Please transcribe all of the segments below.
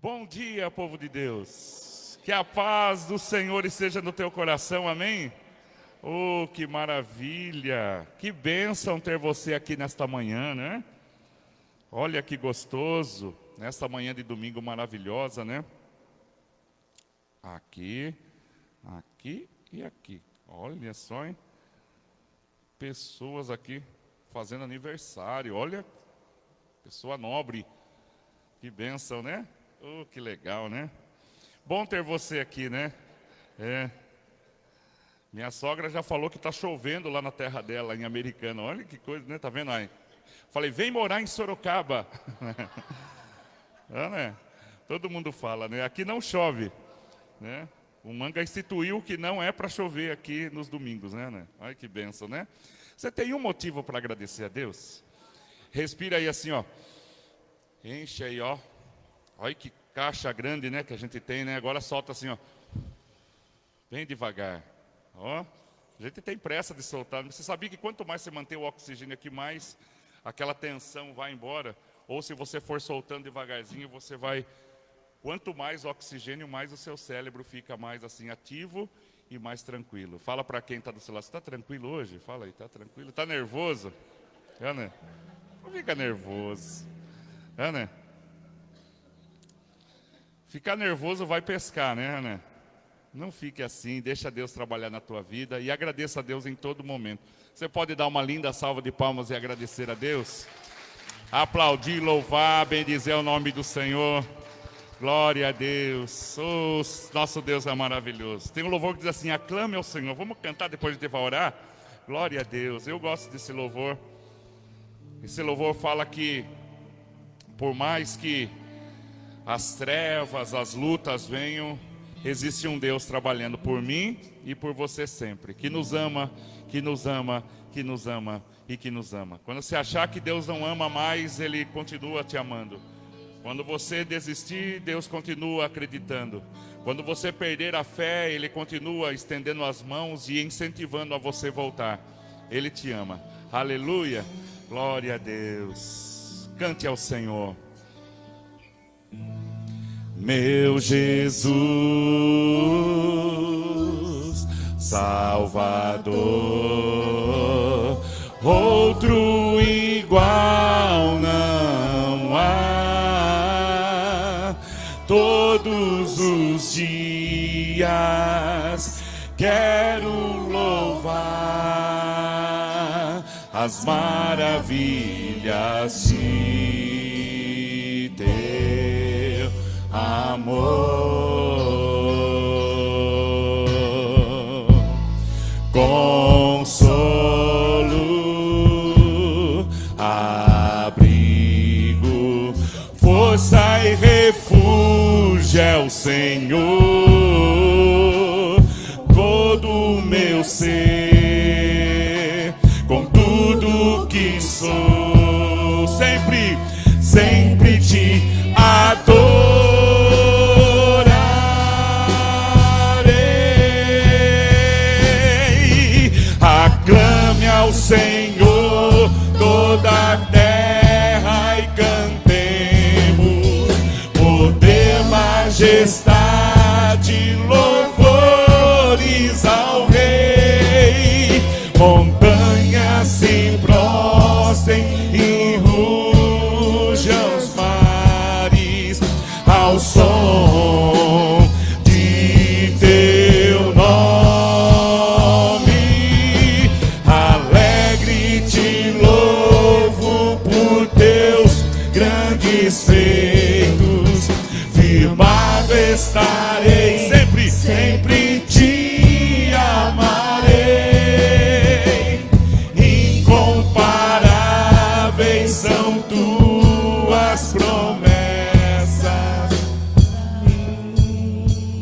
Bom dia, povo de Deus. Que a paz do Senhor esteja no teu coração, amém? Oh, que maravilha! Que bênção ter você aqui nesta manhã, né? Olha que gostoso, nesta manhã de domingo maravilhosa, né? Aqui, aqui e aqui. Olha só, hein? Pessoas aqui fazendo aniversário, olha, pessoa nobre. Que bênção, né? Oh, que legal, né? Bom ter você aqui, né? Minha sogra já falou que está chovendo lá na terra dela, em Americana. Olha que coisa, né? Tá vendo aí? Falei, vem morar em Sorocaba. Né? Todo mundo fala, né? Aqui não chove, né? O Manga instituiu que não é para chover aqui nos domingos, né? Olha que bênção, né? Você tem um motivo para agradecer a Deus? Respira aí assim, ó. Enche aí, ó. Olha que caixa grande, né, que a gente tem, né? Agora solta assim, ó. Bem devagar. Ó. A gente tem pressa de soltar. Você sabia que quanto mais você mantém o oxigênio aqui, mais aquela tensão vai embora? Ou se você for soltando devagarzinho, você vai... Quanto mais oxigênio, mais o seu cérebro fica mais assim ativo e mais tranquilo. Fala para quem está do seu lado. Você está tranquilo hoje? Fala aí, está tranquilo? Está nervoso? Né? Não fica nervoso. Né? Ficar nervoso vai pescar, né, Ana? Não fique assim, deixa Deus trabalhar na tua vida e agradeça a Deus em todo momento. Você pode dar uma linda salva de palmas e agradecer a Deus? Aplaudir, louvar, bendizer o nome do Senhor. Glória a Deus. Oh, nosso Deus é maravilhoso. Tem um louvor que diz assim, aclame ao Senhor. Vamos cantar depois de orar? Glória a Deus. Eu gosto desse louvor. Esse louvor fala que, por mais que as trevas, as lutas venham, existe um Deus trabalhando por mim e por você sempre, que nos ama, que nos ama, que nos ama e que nos ama. Quando você achar que Deus não ama mais, Ele continua te amando. Quando você desistir, Deus continua acreditando. Quando você perder a fé, Ele continua estendendo as mãos e incentivando a você voltar. Ele te ama. Aleluia. Glória a Deus. Cante ao Senhor. Meu Jesus, Salvador, outro igual não há. Todos os dias quero louvar as maravilhas de teu amor, consolo, abrigo, força e refúgio é o Senhor. Todo o meu ser, com tudo que sou, sempre, sempre te adoro. Aclame ao Senhor toda a terra e cantemos poder, majestade, louvores ao Rei. Montanhas se prostrem e rujam os mares ao som de teu nome. Alegre te louvo por teus grandes feitos. Firmado estarei, sempre, sempre te amarei. Incomparáveis são tuas promessas.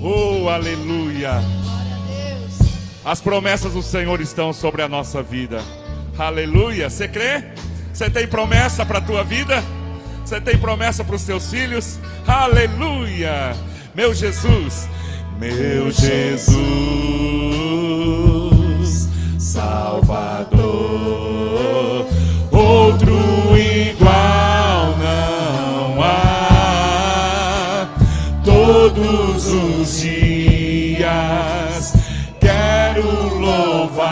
Oh, aleluia. As promessas do Senhor estão sobre a nossa vida. Aleluia. Você crê? Você tem promessa para a tua vida? Você tem promessa para os teus filhos? Aleluia. Meu Jesus, meu Jesus, Salvador, outro igual não há. os dias quero louvar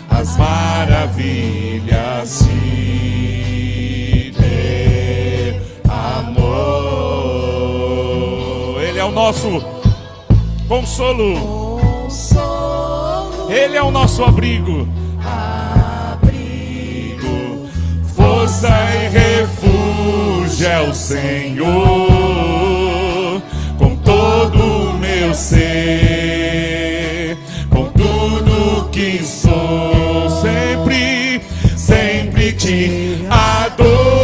as maravilhas de teu amor. Ele é o nosso consolo. Ele é o nosso abrigo. Força e refúgio é o Senhor, com todo o meu ser, com tudo que sou, sempre, sempre te adorarei.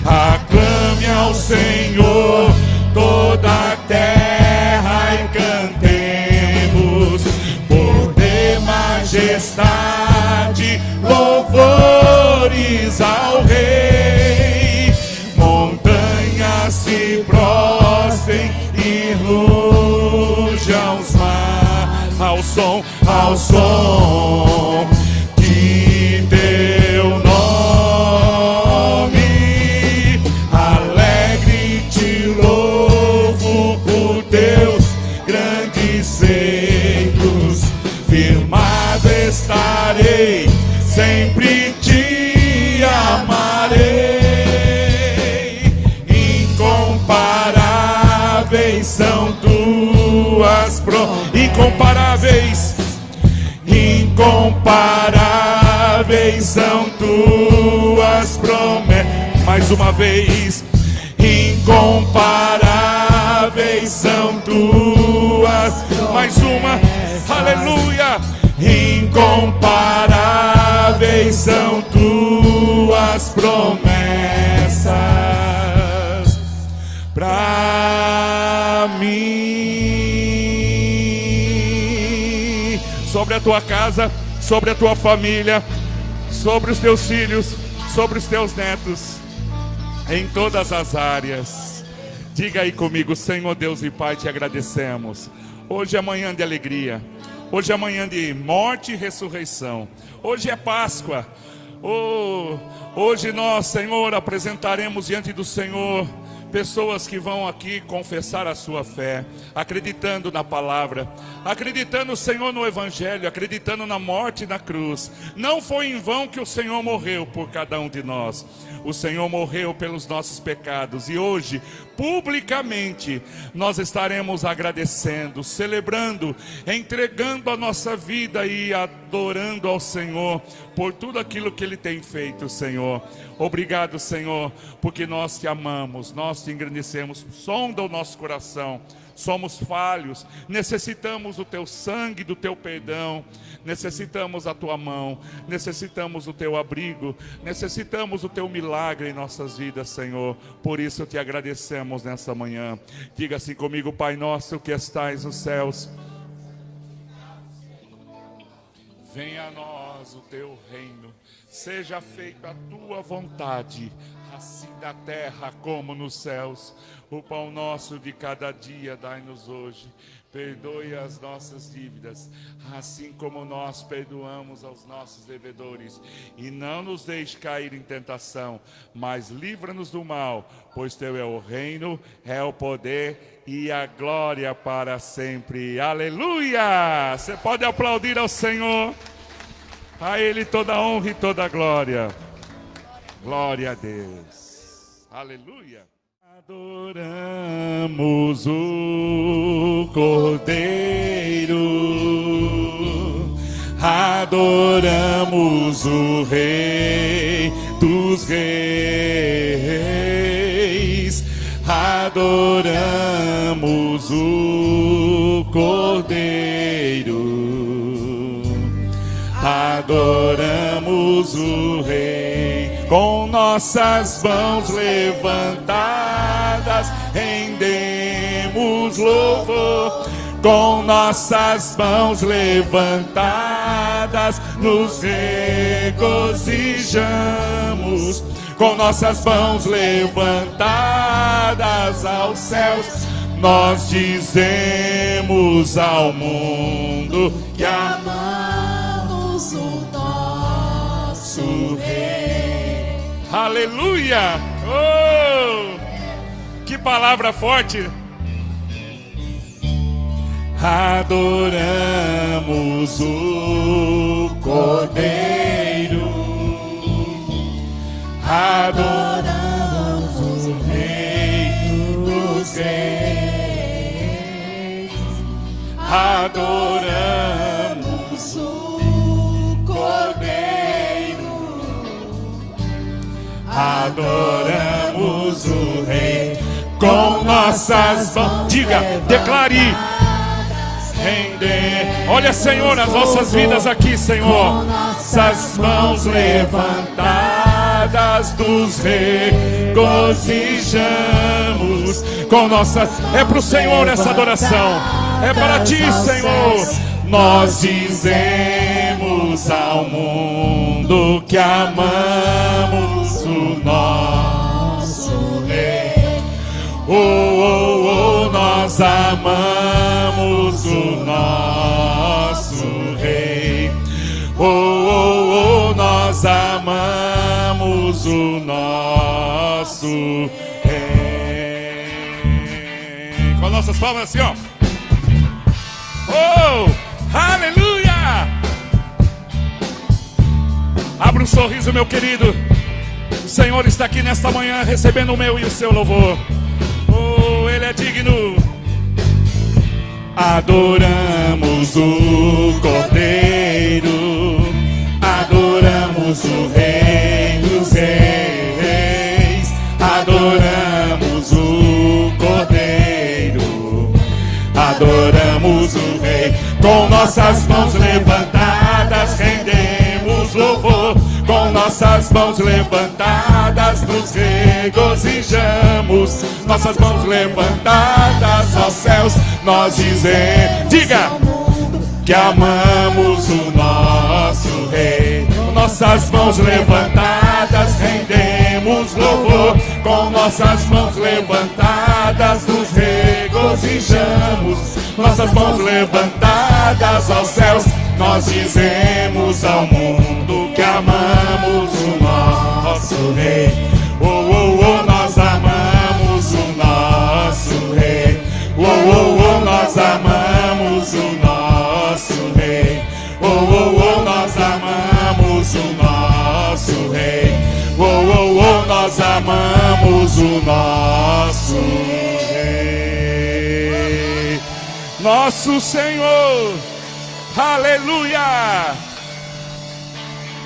Aclame ao Senhor toda a terra e cantemos poder, majestade, louvores ao Rei. Montanhas se prostrem e rujam os mares ao som de teu nome. Alegre te louvo por teus grandes feitos. Firmado estarei, sempre te amarei. Incomparáveis são tuas incomparáveis, incomparáveis são tuas promessas. Mais uma vez, incomparáveis são tuas. Mais uma, aleluia. Incomparáveis são tuas promessas pra mim. Sobre a tua casa, sobre a tua família, sobre os teus filhos, sobre os teus netos, em todas as áreas. Diga aí comigo: Senhor Deus e Pai, te agradecemos. Hoje é manhã de alegria. Hoje é manhã de morte e ressurreição. Hoje é Páscoa. Hoje nós, Senhor, apresentaremos diante do Senhor pessoas que vão aqui confessar a sua fé, acreditando na palavra, acreditando, Senhor, no Evangelho, acreditando na morte e na cruz. Não foi em vão que o Senhor morreu por cada um de nós. O Senhor morreu pelos nossos pecados. E hoje, publicamente, nós estaremos agradecendo, celebrando, entregando a nossa vida e adorando ao Senhor por tudo aquilo que Ele tem feito, Senhor. Obrigado, Senhor, porque nós te amamos, nós te engrandecemos. Sonda o nosso coração. Somos falhos, necessitamos do teu sangue, do teu perdão, necessitamos a tua mão, necessitamos o teu abrigo, necessitamos o teu milagre em nossas vidas, Senhor. Por isso te agradecemos nessa manhã. Diga assim comigo: Pai nosso que estais nos céus, venha a nós o teu reino, seja feita a tua vontade, assim na terra como nos céus. O pão nosso de cada dia dai-nos hoje. Perdoe as nossas dívidas, assim como nós perdoamos aos nossos devedores. E não nos deixe cair em tentação, mas livra-nos do mal, pois teu é o reino, é o poder e a glória para sempre. Aleluia! Você pode aplaudir ao Senhor. A Ele toda a honra e toda a glória. Glória a Deus. Aleluia. Adoramos o Cordeiro, adoramos o Rei dos Reis, adoramos o Cordeiro, adoramos o Rei. Com nossas mãos levantadas, rendemos louvor. Com nossas mãos levantadas, nos regozijamos. Com nossas mãos levantadas aos céus, nós dizemos ao mundo que amamos o nosso Rei. Aleluia! Oh, que palavra forte! Adoramos o Cordeiro, adoramos o Rei dos Reis, adoramos o Cordeiro, adoramos o Rei com nossas mãos. Diga, declare. Olha, Senhor, as nossas vidas aqui, Senhor, nossas mãos levantadas nos regozijamos com nossas. É para o Senhor essa adoração, é para ti, Senhor. Nós dizemos ao mundo que amamos o nosso Rei. Nós amamos o nosso Rei. Nós amamos o nosso Rei. Com nossas palmas assim, ó. Oh, aleluia! Abra um sorriso, meu querido. O Senhor está aqui nesta manhã recebendo o meu e o seu louvor. Oh, Ele é digno. Adoramos o Cordeiro, adoramos o Rei dos Reis, adoramos o Cordeiro, adoramos o Rei. Com nossas mãos levantadas rendemos louvor, com nossas mãos levantadas nos regozijamos, nossas mãos levantadas aos céus, nós dizemos, diga, que amamos o nosso Rei. Com nossas mãos levantadas rendemos louvor, com nossas mãos levantadas nos regozijamos, nossas mãos levantadas aos céus, nós dizemos ao mundo que amamos o nosso Rei. Nós amamos o nosso Rei. Nós amamos o nosso Rei. Nós amamos o nosso Rei. Nós amamos o nosso Rei. Nosso Senhor. Aleluia!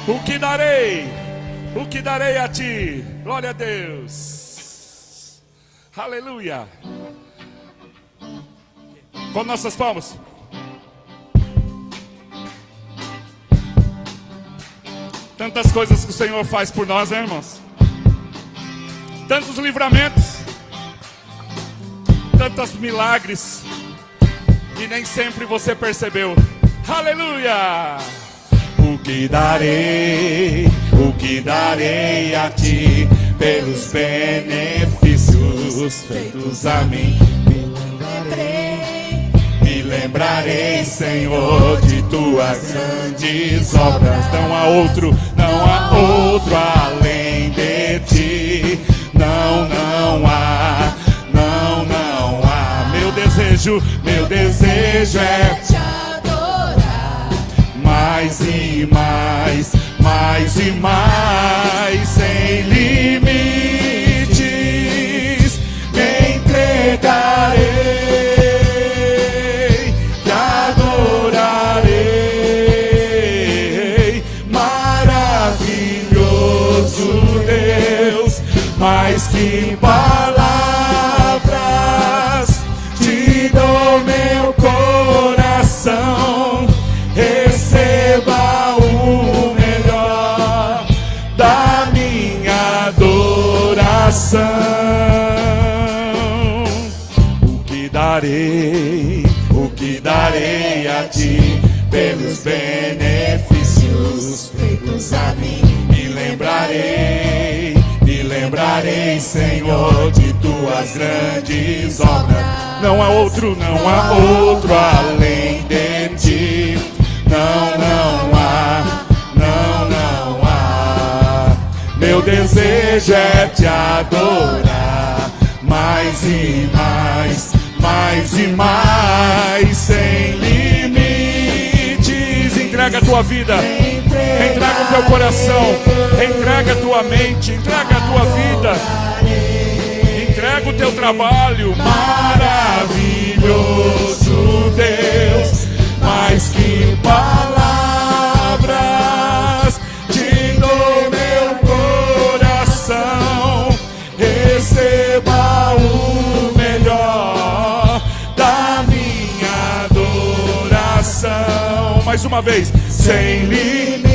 O que darei? O que darei a ti? Glória a Deus! Aleluia! Com nossas palmas. Tantas coisas que o Senhor faz por nós, né, irmãos? Tantos livramentos, tantos milagres, e nem sempre você percebeu. Aleluia! O que darei a ti pelos benefícios feitos a mim. Me lembrarei, Senhor, de tuas grandes obras. Não há outro além de ti. Não há. Meu desejo é te adorar. Mais e mais, sem limites, me entregarei, te adorarei. Maravilhoso Deus, mais que palavras, te dou meu coração. Receba o melhor da minha adoração. O que darei a ti pelos benefícios feitos a mim. Me lembrarei, Senhor, de tuas grandes obras. Não há outro além de ti. Não há. Meu desejo desejo é te adorar, mais e mais, mais e mais, sem limites. Entrega a tua vida, entrega o teu coração, entrega a tua mente, entrega a tua vida, entrega o teu trabalho. Maravilhoso Deus, mais que palavras, te dou meu coração, receba o melhor da minha adoração. Mais uma vez, sem limites,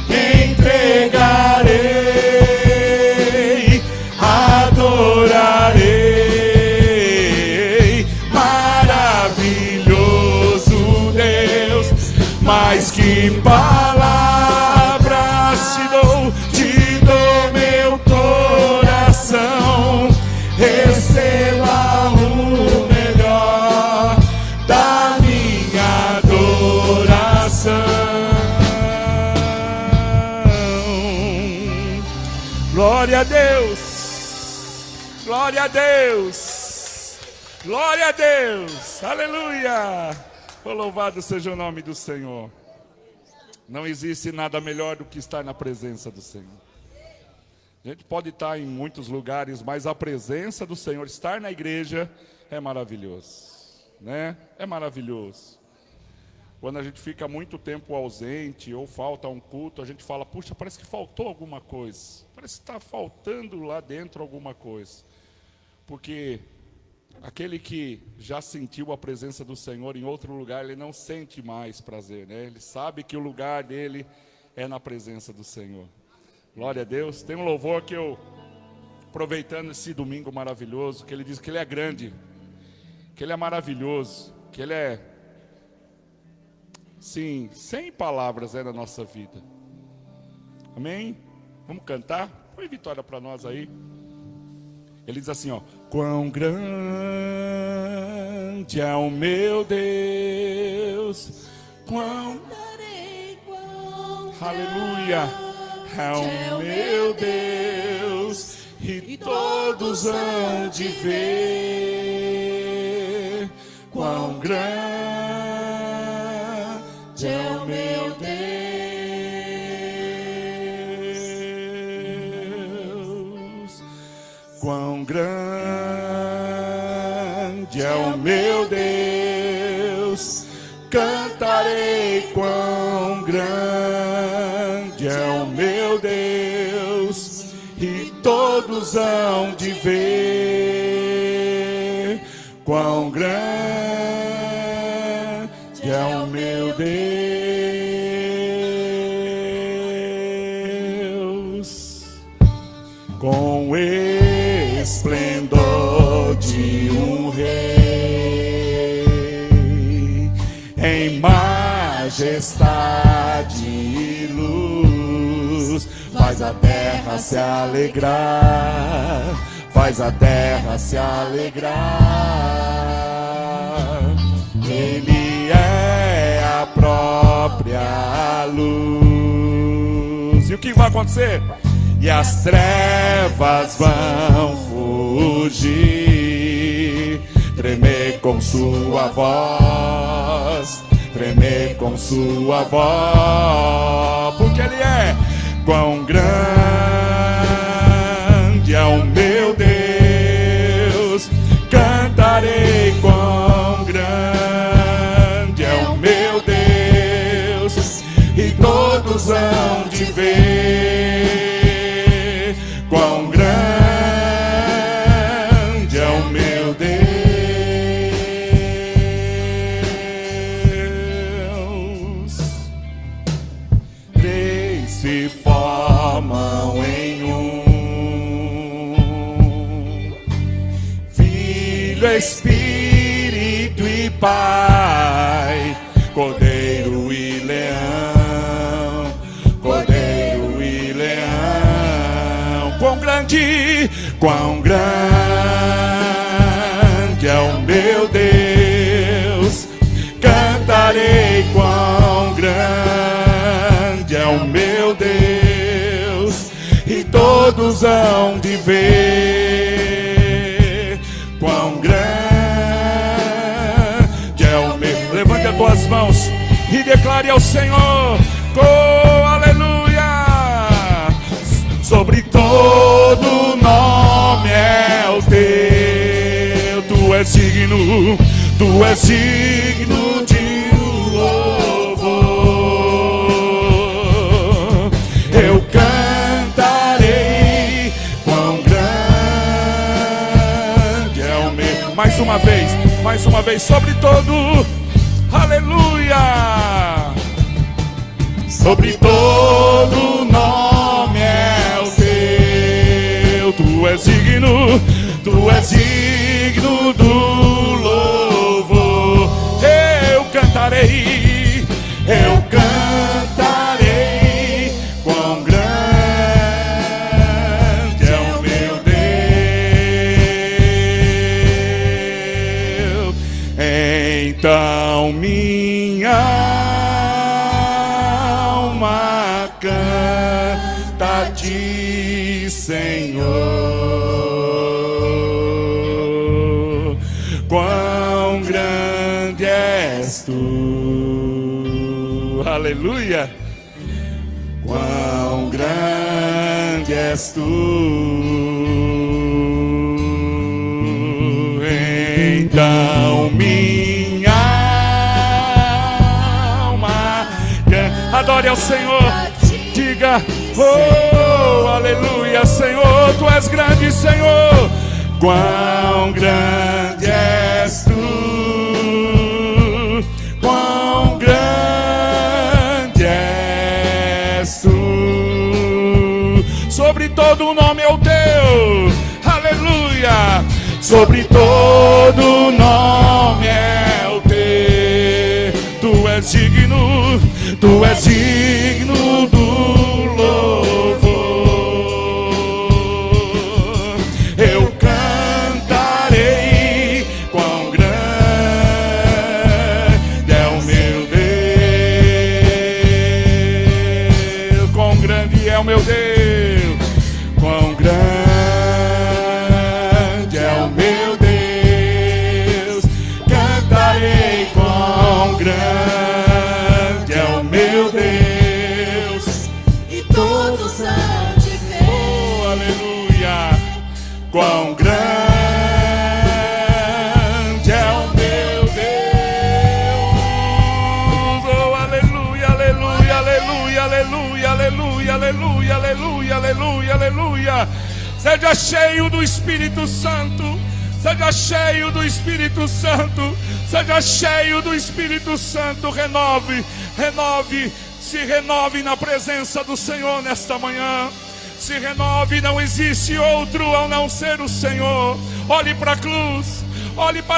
entregarei, adorarei. Maravilhoso Deus, mais que palavras, te dou meu coração, receba o melhor da minha adoração. Glória a Deus, glória a Deus, glória a Deus, aleluia. Oh, louvado seja o nome do Senhor. Não existe nada melhor do que estar na presença do Senhor. A gente pode estar em muitos lugares, mas a presença do Senhor, estar na igreja, é maravilhoso, né? É maravilhoso. Quando a gente fica muito tempo ausente ou falta um culto, a gente fala, puxa, parece que faltou alguma coisa. Parece que está faltando lá dentro alguma coisa. Porque aquele que já sentiu a presença do Senhor em outro lugar, ele não sente mais prazer, né? Ele sabe que o lugar dele é na presença do Senhor. Glória a Deus. Tem um louvor que eu, aproveitando esse domingo maravilhoso, que ele diz que ele é grande, que ele é maravilhoso, que ele é, sim, sem palavras na nossa vida. Amém? Vamos cantar? Põe vitória para nós aí. Ele diz assim, ó: quão grande é o meu Deus, quão, aleluia, é o meu Deus, e todos hão de ver quão grande é o meu Deus, quão grande é o meu Deus, cantarei quão grande é o meu Deus, e todos hão de ver quão grande é o meu Deus, com esplendor de um rei, em majestade e luz, faz a terra se alegrar, faz a terra se alegrar. Ele é a própria luz. E o que vai acontecer? E as trevas vão fugir, tremer com sua voz, tremer com sua voz, porque Ele é quão grande é o meu Deus, cantarei quão grande é o meu Deus, e todos hão de ver quão grande é o meu Deus. Três se formam em um, Filho, Espírito e Pai, Cordeiro e Leão, Cordeiro e Leão. Quão grande é o meu Deus, cantarei quão grande é o meu Deus, emoção de ver quão grande é o meu. Levante as tuas mãos e declare ao Senhor: oh, aleluia! Sobre todo nome é o teu. Tu és digno de louvor. Eu cantarei quão grande é o meu. Mais uma vez, sobre todo, aleluia. Sobre todo nome é o teu. Tu és digno do louvor. Eu cantarei quão grande é o meu Deus. Então minha alma canta a ti, Senhor. Quão grande és tu, aleluia. Quão grande és tu. Então minha alma adore ao Senhor. Diga, oh, aleluia, Senhor. Tu és grande, Senhor. Quão grande és tu. Quão grande és tu. Sobre todo o nome é o teu, aleluia. Sobre todo nome é o teu. Tu és digno do louvor. Eu cantarei quão grande é o meu Deus. Quão grande é o meu Deus. Quão grande é o meu Deus. Cantarei quão grande é o meu Deus. E todos hão de ver. Oh, aleluia. Quão grande é o meu Deus. Oh, aleluia, aleluia, aleluia, aleluia, aleluia, aleluia, aleluia, aleluia, aleluia. Seja cheio do Espírito Santo. Seja cheio do Espírito Santo. Seja cheio do Espírito Santo. Renove, se renove na presença do Senhor nesta manhã. Se renove, não existe outro ao não ser o Senhor. Olhe para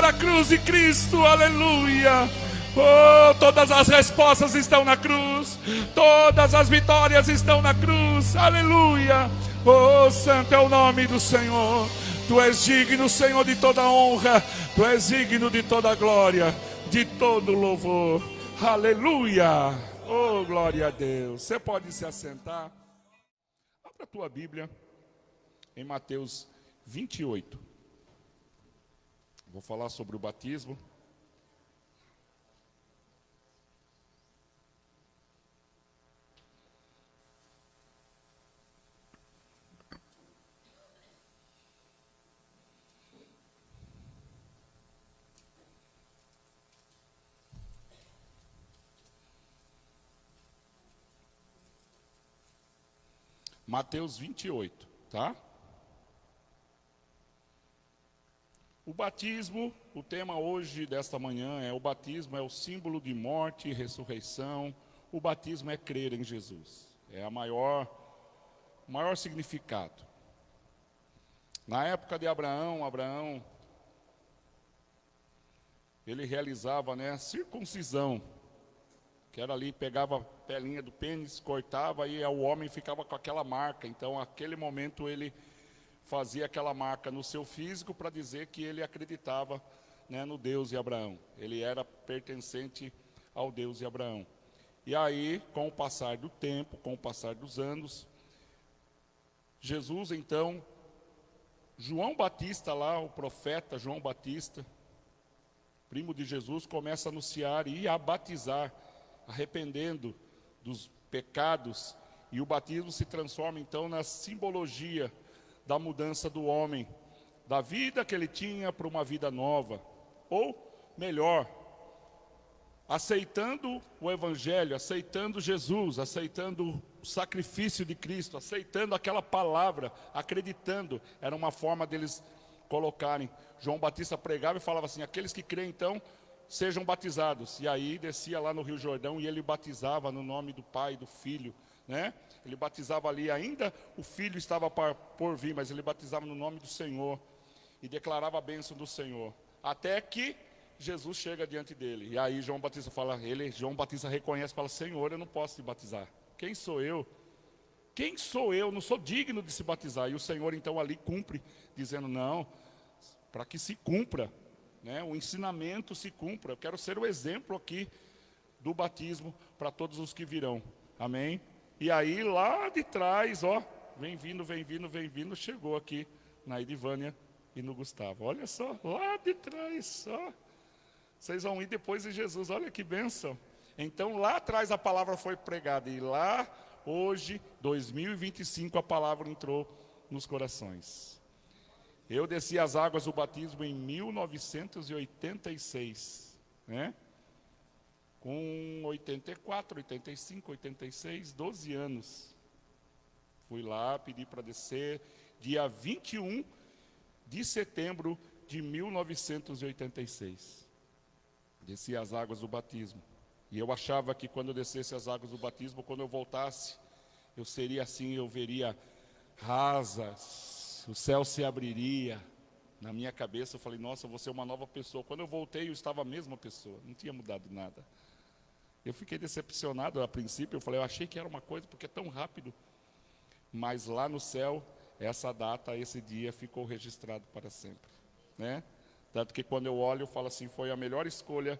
a cruz de Cristo, aleluia. Oh, todas as respostas estão na cruz. Todas as vitórias estão na cruz, aleluia. Oh, santo é o nome do Senhor. Tu és digno, Senhor, de toda honra. Tu és digno de toda glória, de todo louvor, aleluia. Oh, glória a Deus. Você pode se assentar. Abra a tua Bíblia em Mateus 28. Vou falar sobre o batismo. Mateus 28, tá? O batismo, o tema hoje desta manhã é: o batismo é o símbolo de morte e ressurreição. O batismo é crer em Jesus. É o maior significado. Na época de Abraão, ele realizava, circuncisão. Que era ali, pegava a pelinha do pênis, cortava e o homem ficava com aquela marca. Então, naquele momento, ele fazia aquela marca no seu físico para dizer que ele acreditava, no Deus de Abraão. Ele era pertencente ao Deus de Abraão. E aí, com o passar do tempo, com o passar dos anos, Jesus, então, João Batista lá, o profeta João Batista, primo de Jesus, começa a anunciar e a batizar, arrependendo dos pecados, e o batismo se transforma então na simbologia da mudança do homem, da vida que ele tinha para uma vida nova, ou melhor, aceitando o Evangelho, aceitando Jesus, aceitando o sacrifício de Cristo, aceitando aquela palavra, acreditando, era uma forma deles colocarem. João Batista pregava e falava assim: aqueles que creem então, sejam batizados. E aí descia lá no Rio Jordão e ele batizava no nome do Pai, do Filho, né? Ele batizava ali, ainda o Filho estava por vir, mas ele batizava no nome do Senhor e declarava a bênção do Senhor, até que Jesus chega diante dele. E aí João Batista fala, João Batista reconhece, fala: Senhor, eu não posso te batizar. Quem sou eu? Quem sou eu? Não sou digno de se batizar. E o Senhor então ali cumpre, dizendo: não, para que se cumpra, né, o ensinamento se cumpra. Eu quero ser o exemplo aqui do batismo para todos os que virão. Amém? E aí lá de trás, ó, vem vindo, chegou aqui na Edivânia e no Gustavo. Olha só, lá de trás, só. Vocês vão ir depois de Jesus, olha que bênção. Então lá atrás a palavra foi pregada e lá, hoje, 2025, a palavra entrou nos corações. Eu desci as águas do batismo em 1986, né? Com 84, 85, 86, 12 anos. Fui lá, pedi para descer, dia 21 de setembro de 1986. Desci as águas do batismo. E eu achava que quando eu descesse as águas do batismo, quando eu voltasse, eu seria assim, eu veria rasas, o céu se abriria. Na minha cabeça eu falei: nossa, eu vou ser uma nova pessoa. Quando eu voltei, eu estava a mesma pessoa, não tinha mudado nada. Eu fiquei decepcionado a princípio, eu falei: eu achei que era uma coisa, porque é tão rápido. Mas lá no céu, essa data, esse dia ficou registrado para sempre, né? Tanto que quando eu olho, eu falo assim: foi a melhor escolha.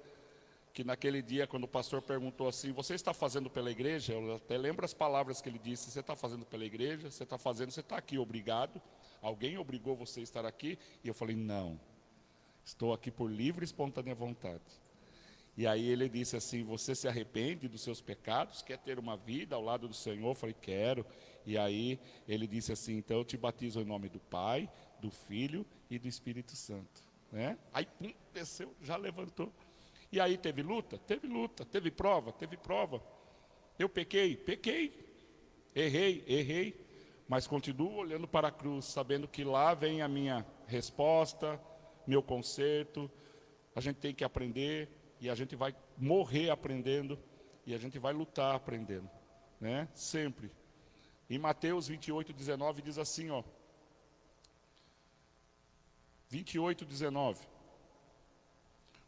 Que naquele dia, quando o pastor perguntou assim: você está fazendo pela igreja? Eu até lembro as palavras que ele disse: você está fazendo pela igreja? Você está aqui, obrigado. Alguém obrigou você a estar aqui? E eu falei: não, estou aqui por livre e espontânea vontade. E aí ele disse assim: você se arrepende dos seus pecados? Quer ter uma vida ao lado do Senhor? Eu falei: quero. E aí ele disse assim: então eu te batizo em nome do Pai, do Filho e do Espírito Santo, né? Aí pum, desceu, já levantou. E aí teve luta, teve prova. Eu pequei, errei, mas continuo olhando para a cruz, sabendo que lá vem a minha resposta, meu conserto. A gente tem que aprender, e a gente vai morrer aprendendo, e a gente vai lutar aprendendo, né? Sempre. Em Mateus 28, 19 diz assim, ó. 28, 19.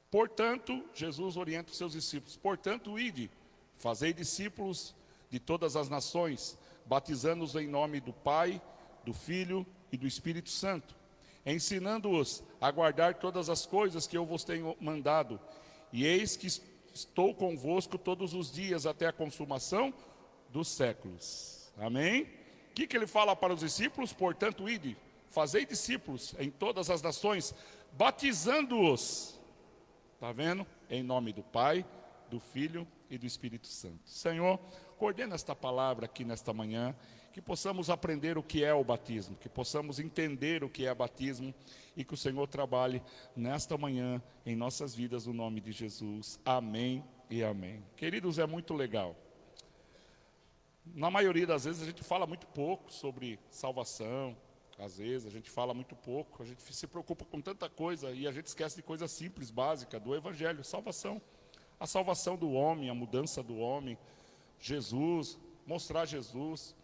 Portanto, Jesus orienta os seus discípulos: portanto, ide, fazei discípulos de todas as nações, batizando-os em nome do Pai, do Filho e do Espírito Santo, ensinando-os a guardar todas as coisas que eu vos tenho mandado. E eis que estou convosco todos os dias até a consumação dos séculos. Amém? O que ele fala para os discípulos? Portanto, ide, fazei discípulos em todas as nações, batizando-os. Está vendo? Em nome do Pai, do Filho e do Espírito Santo. Senhor, coordena esta palavra aqui nesta manhã, que possamos aprender o que é o batismo, que possamos entender o que é batismo, e que o Senhor trabalhe nesta manhã em nossas vidas, no nome de Jesus. Amém e amém. Queridos, é muito legal. Na maioria das vezes a gente fala muito pouco sobre salvação. Às vezes a gente fala muito pouco, a gente se preocupa com tanta coisa e a gente esquece de coisa simples, básica, do Evangelho, salvação. A salvação do homem, a mudança do homem, Jesus, mostrar Jesus.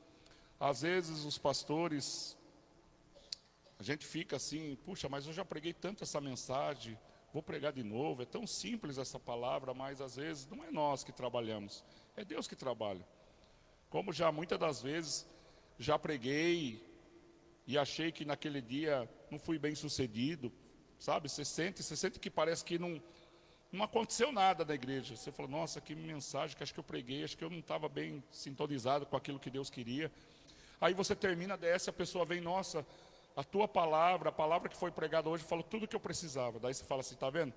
Às vezes os pastores, a gente fica assim: puxa, mas eu já preguei tanto essa mensagem, vou pregar de novo. É tão simples essa palavra, mas às vezes não é nós que trabalhamos, é Deus que trabalha. Como já muitas das vezes já preguei e achei que naquele dia não fui bem sucedido, sabe? Você sente que parece que não aconteceu nada na igreja. Você fala: nossa, que mensagem que acho que eu preguei, acho que eu não estava bem sintonizado com aquilo que Deus queria. Aí você termina, desce, a pessoa vem, nossa, a tua palavra, a palavra que foi pregada hoje, falou tudo o que eu precisava. Daí você fala assim, está vendo?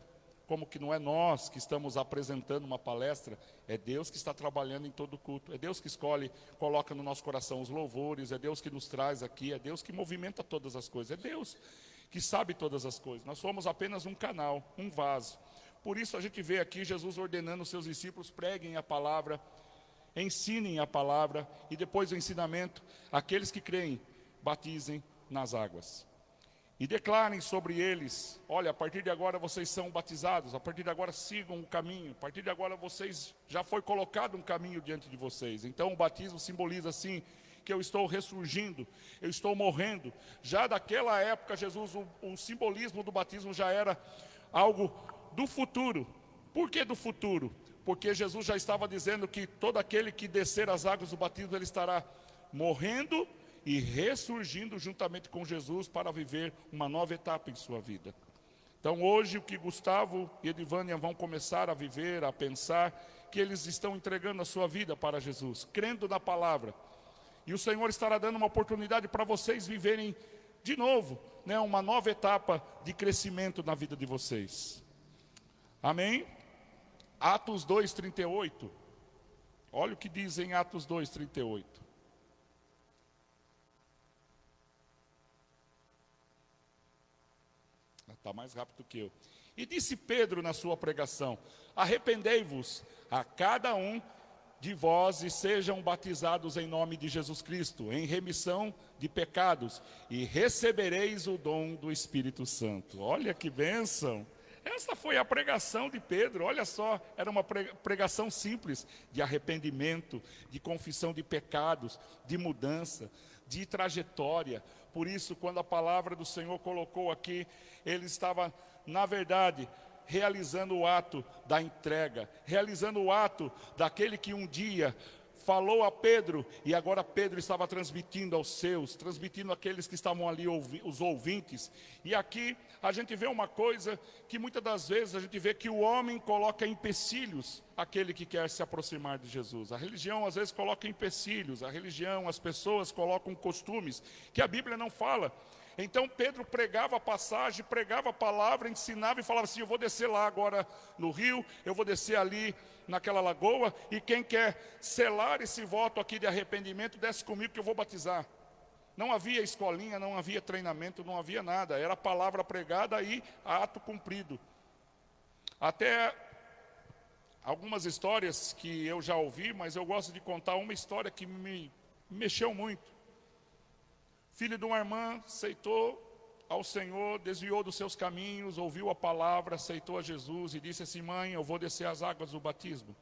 Como que não é nós que estamos apresentando uma palestra, é Deus que está trabalhando em todo o culto. É Deus que escolhe, coloca no nosso coração os louvores, é Deus que nos traz aqui, é Deus que movimenta todas as coisas, é Deus que sabe todas as coisas. Nós somos apenas um canal, um vaso. Por isso a gente vê aqui Jesus ordenando os seus discípulos, preguem a palavra, ensinem a palavra, e depois do ensinamento, aqueles que creem, batizem nas águas. E declarem sobre eles, olha, a partir de agora vocês são batizados, a partir de agora sigam o caminho, a partir de agora vocês, já foi colocado um caminho diante de vocês. Então o batismo simboliza assim, que eu estou ressurgindo, eu estou morrendo. Já daquela época, Jesus, o simbolismo do batismo já era algo do futuro. Por que do futuro? Porque Jesus já estava dizendo que todo aquele que descer as águas do batismo, ele estará morrendo e ressurgindo juntamente com Jesus para viver uma nova etapa em sua vida. Então hoje o que Gustavo e Edivânia vão começar a viver, a pensar, que eles estão entregando a sua vida para Jesus, crendo na palavra. E o Senhor estará dando uma oportunidade para vocês viverem de novo, né, uma nova etapa de crescimento na vida de vocês. Amém? Atos 2:38. Olha o que diz em Atos 2:38. Está mais rápido que eu. E disse Pedro na sua pregação: arrependei-vos a cada um de vós e sejam batizados em nome de Jesus Cristo, em remissão de pecados, e recebereis o dom do Espírito Santo. Olha que bênção! Essa foi a pregação de Pedro, olha só, era uma pregação simples, de arrependimento, de confissão de pecados, de mudança, de trajetória. Por isso, quando a palavra do Senhor colocou aqui, ele estava, na verdade, realizando o ato da entrega, realizando o ato daquele que um dia falou a Pedro, e agora Pedro estava transmitindo aos seus, transmitindo àqueles que estavam ali, os ouvintes. E aqui a gente vê uma coisa que muitas das vezes a gente vê que o homem coloca empecilhos àquele que quer se aproximar de Jesus. A religião às vezes coloca empecilhos, a religião, as pessoas colocam costumes que a Bíblia não fala. Então Pedro pregava a passagem, pregava a palavra, ensinava e falava assim: eu vou descer lá agora no rio, eu vou descer ali naquela lagoa, e quem quer selar esse voto aqui de arrependimento, desce comigo que eu vou batizar. Não havia escolinha, não havia treinamento, não havia nada, era palavra pregada e ato cumprido. Até algumas histórias que eu já ouvi, mas eu gosto de contar uma história que me mexeu muito. Filho de uma irmã aceitou ao Senhor, desviou dos seus caminhos, ouviu a palavra, aceitou a Jesus e disse assim: mãe, eu vou descer as águas do batismo.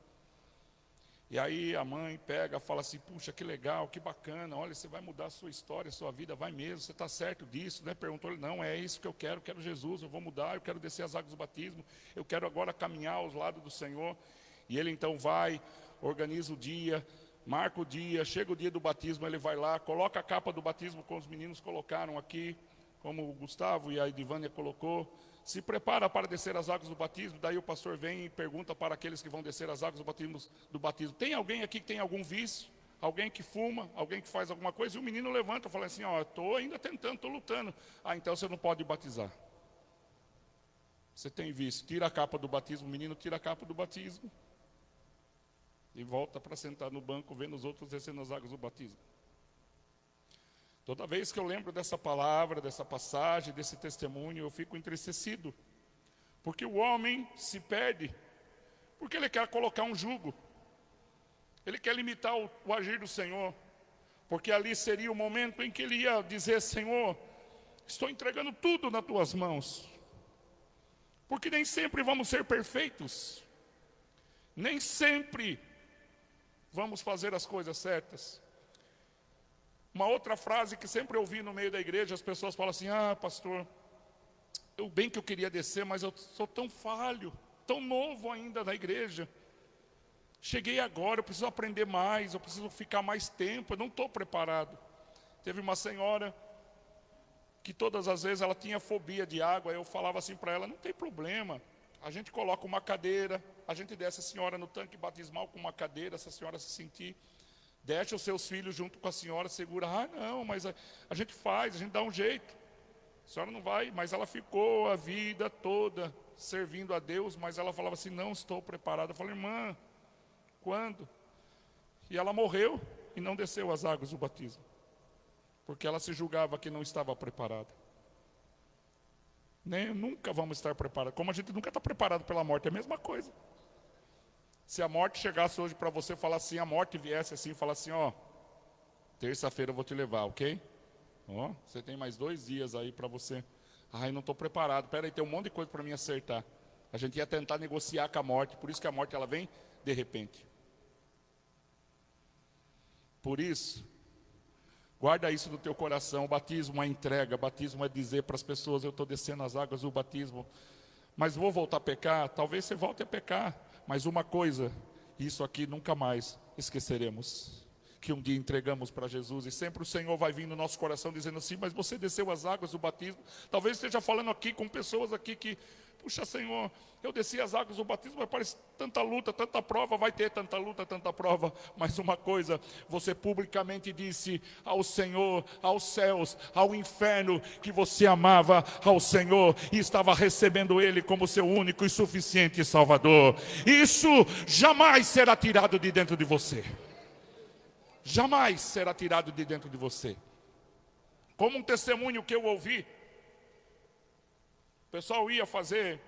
E aí a mãe pega, fala assim: puxa, que legal, que bacana, olha, você vai mudar a sua história, a sua vida, vai mesmo, você está certo disso, né? Perguntou ele: não, é isso que eu quero Jesus, eu vou mudar, eu quero descer as águas do batismo, eu quero agora caminhar aos lados do Senhor. E ele então vai, organiza o dia, marca o dia, chega o dia do batismo, ele vai lá, coloca a capa do batismo como os meninos colocaram aqui, como o Gustavo e a Edivânia colocou, se prepara para descer as águas do batismo. Daí o pastor vem e pergunta para aqueles que vão descer as águas do batismo: tem alguém aqui que tem algum vício? Alguém que fuma? Alguém que faz alguma coisa? E o menino levanta e fala assim: ó, estou ainda tentando, estou lutando. Ah, então você não pode batizar. Você tem vício, tira a capa do batismo. O menino tira a capa do batismo e volta para sentar no banco vendo os outros descendo as águas do batismo. Toda vez que eu lembro dessa palavra, dessa passagem, desse testemunho, eu fico entristecido. Porque o homem se perde, porque ele quer colocar um jugo, ele quer limitar o agir do Senhor, porque ali seria o momento em que ele ia dizer: Senhor, estou entregando tudo nas tuas mãos. Porque nem sempre vamos ser perfeitos, nem sempre vamos fazer as coisas certas. Uma outra frase que sempre ouvi no meio da igreja, as pessoas falam assim: ah, pastor, eu bem que eu queria descer, mas eu sou tão falho, tão novo ainda na igreja. Cheguei agora, eu preciso aprender mais, eu preciso ficar mais tempo, eu não estou preparado. Teve uma senhora que todas as vezes ela tinha fobia de água, eu falava assim para ela: não tem problema, a gente coloca uma cadeira, a gente desce a senhora no tanque batismal com uma cadeira, se a senhora se sentir Deixa os seus filhos junto com a senhora, segura. Ah, não, mas a gente faz, a gente dá um jeito. A senhora não vai, mas ela ficou a vida toda servindo a Deus, mas ela falava assim, não estou preparada. Eu falei, irmã, quando? E ela morreu e não desceu as águas do batismo, porque ela se julgava que não estava preparada. Nunca vamos estar preparados, como a gente nunca está preparado pela morte, é a mesma coisa. Se a morte chegasse hoje para você, falar assim, a morte viesse assim, falar assim, ó, terça-feira eu vou te levar, ok? Ó, você tem mais 2 dias aí para você. Ai, não estou preparado, peraí, tem um monte de coisa para mim acertar. A gente ia tentar negociar com a morte, por isso que a morte ela vem de repente. Por isso, guarda isso no teu coração. O batismo é entrega, o batismo é dizer para as pessoas, eu estou descendo as águas do batismo, mas vou voltar a pecar. Talvez você volte a pecar, mas uma coisa, isso aqui nunca mais esqueceremos, que um dia entregamos para Jesus, e sempre o Senhor vai vir no nosso coração dizendo assim, mas você desceu as águas do batismo. Talvez esteja falando aqui com pessoas aqui que, puxa Senhor, eu desci as águas do batismo, mas parece tanta luta, tanta prova, vai ter tanta luta, tanta prova, mas uma coisa, você publicamente disse ao Senhor, aos céus, ao inferno, que você amava ao Senhor e estava recebendo Ele como seu único e suficiente Salvador. Isso jamais será tirado de dentro de você. Jamais será tirado de dentro de você. Como um testemunho que eu ouvi, o pessoal ia fazer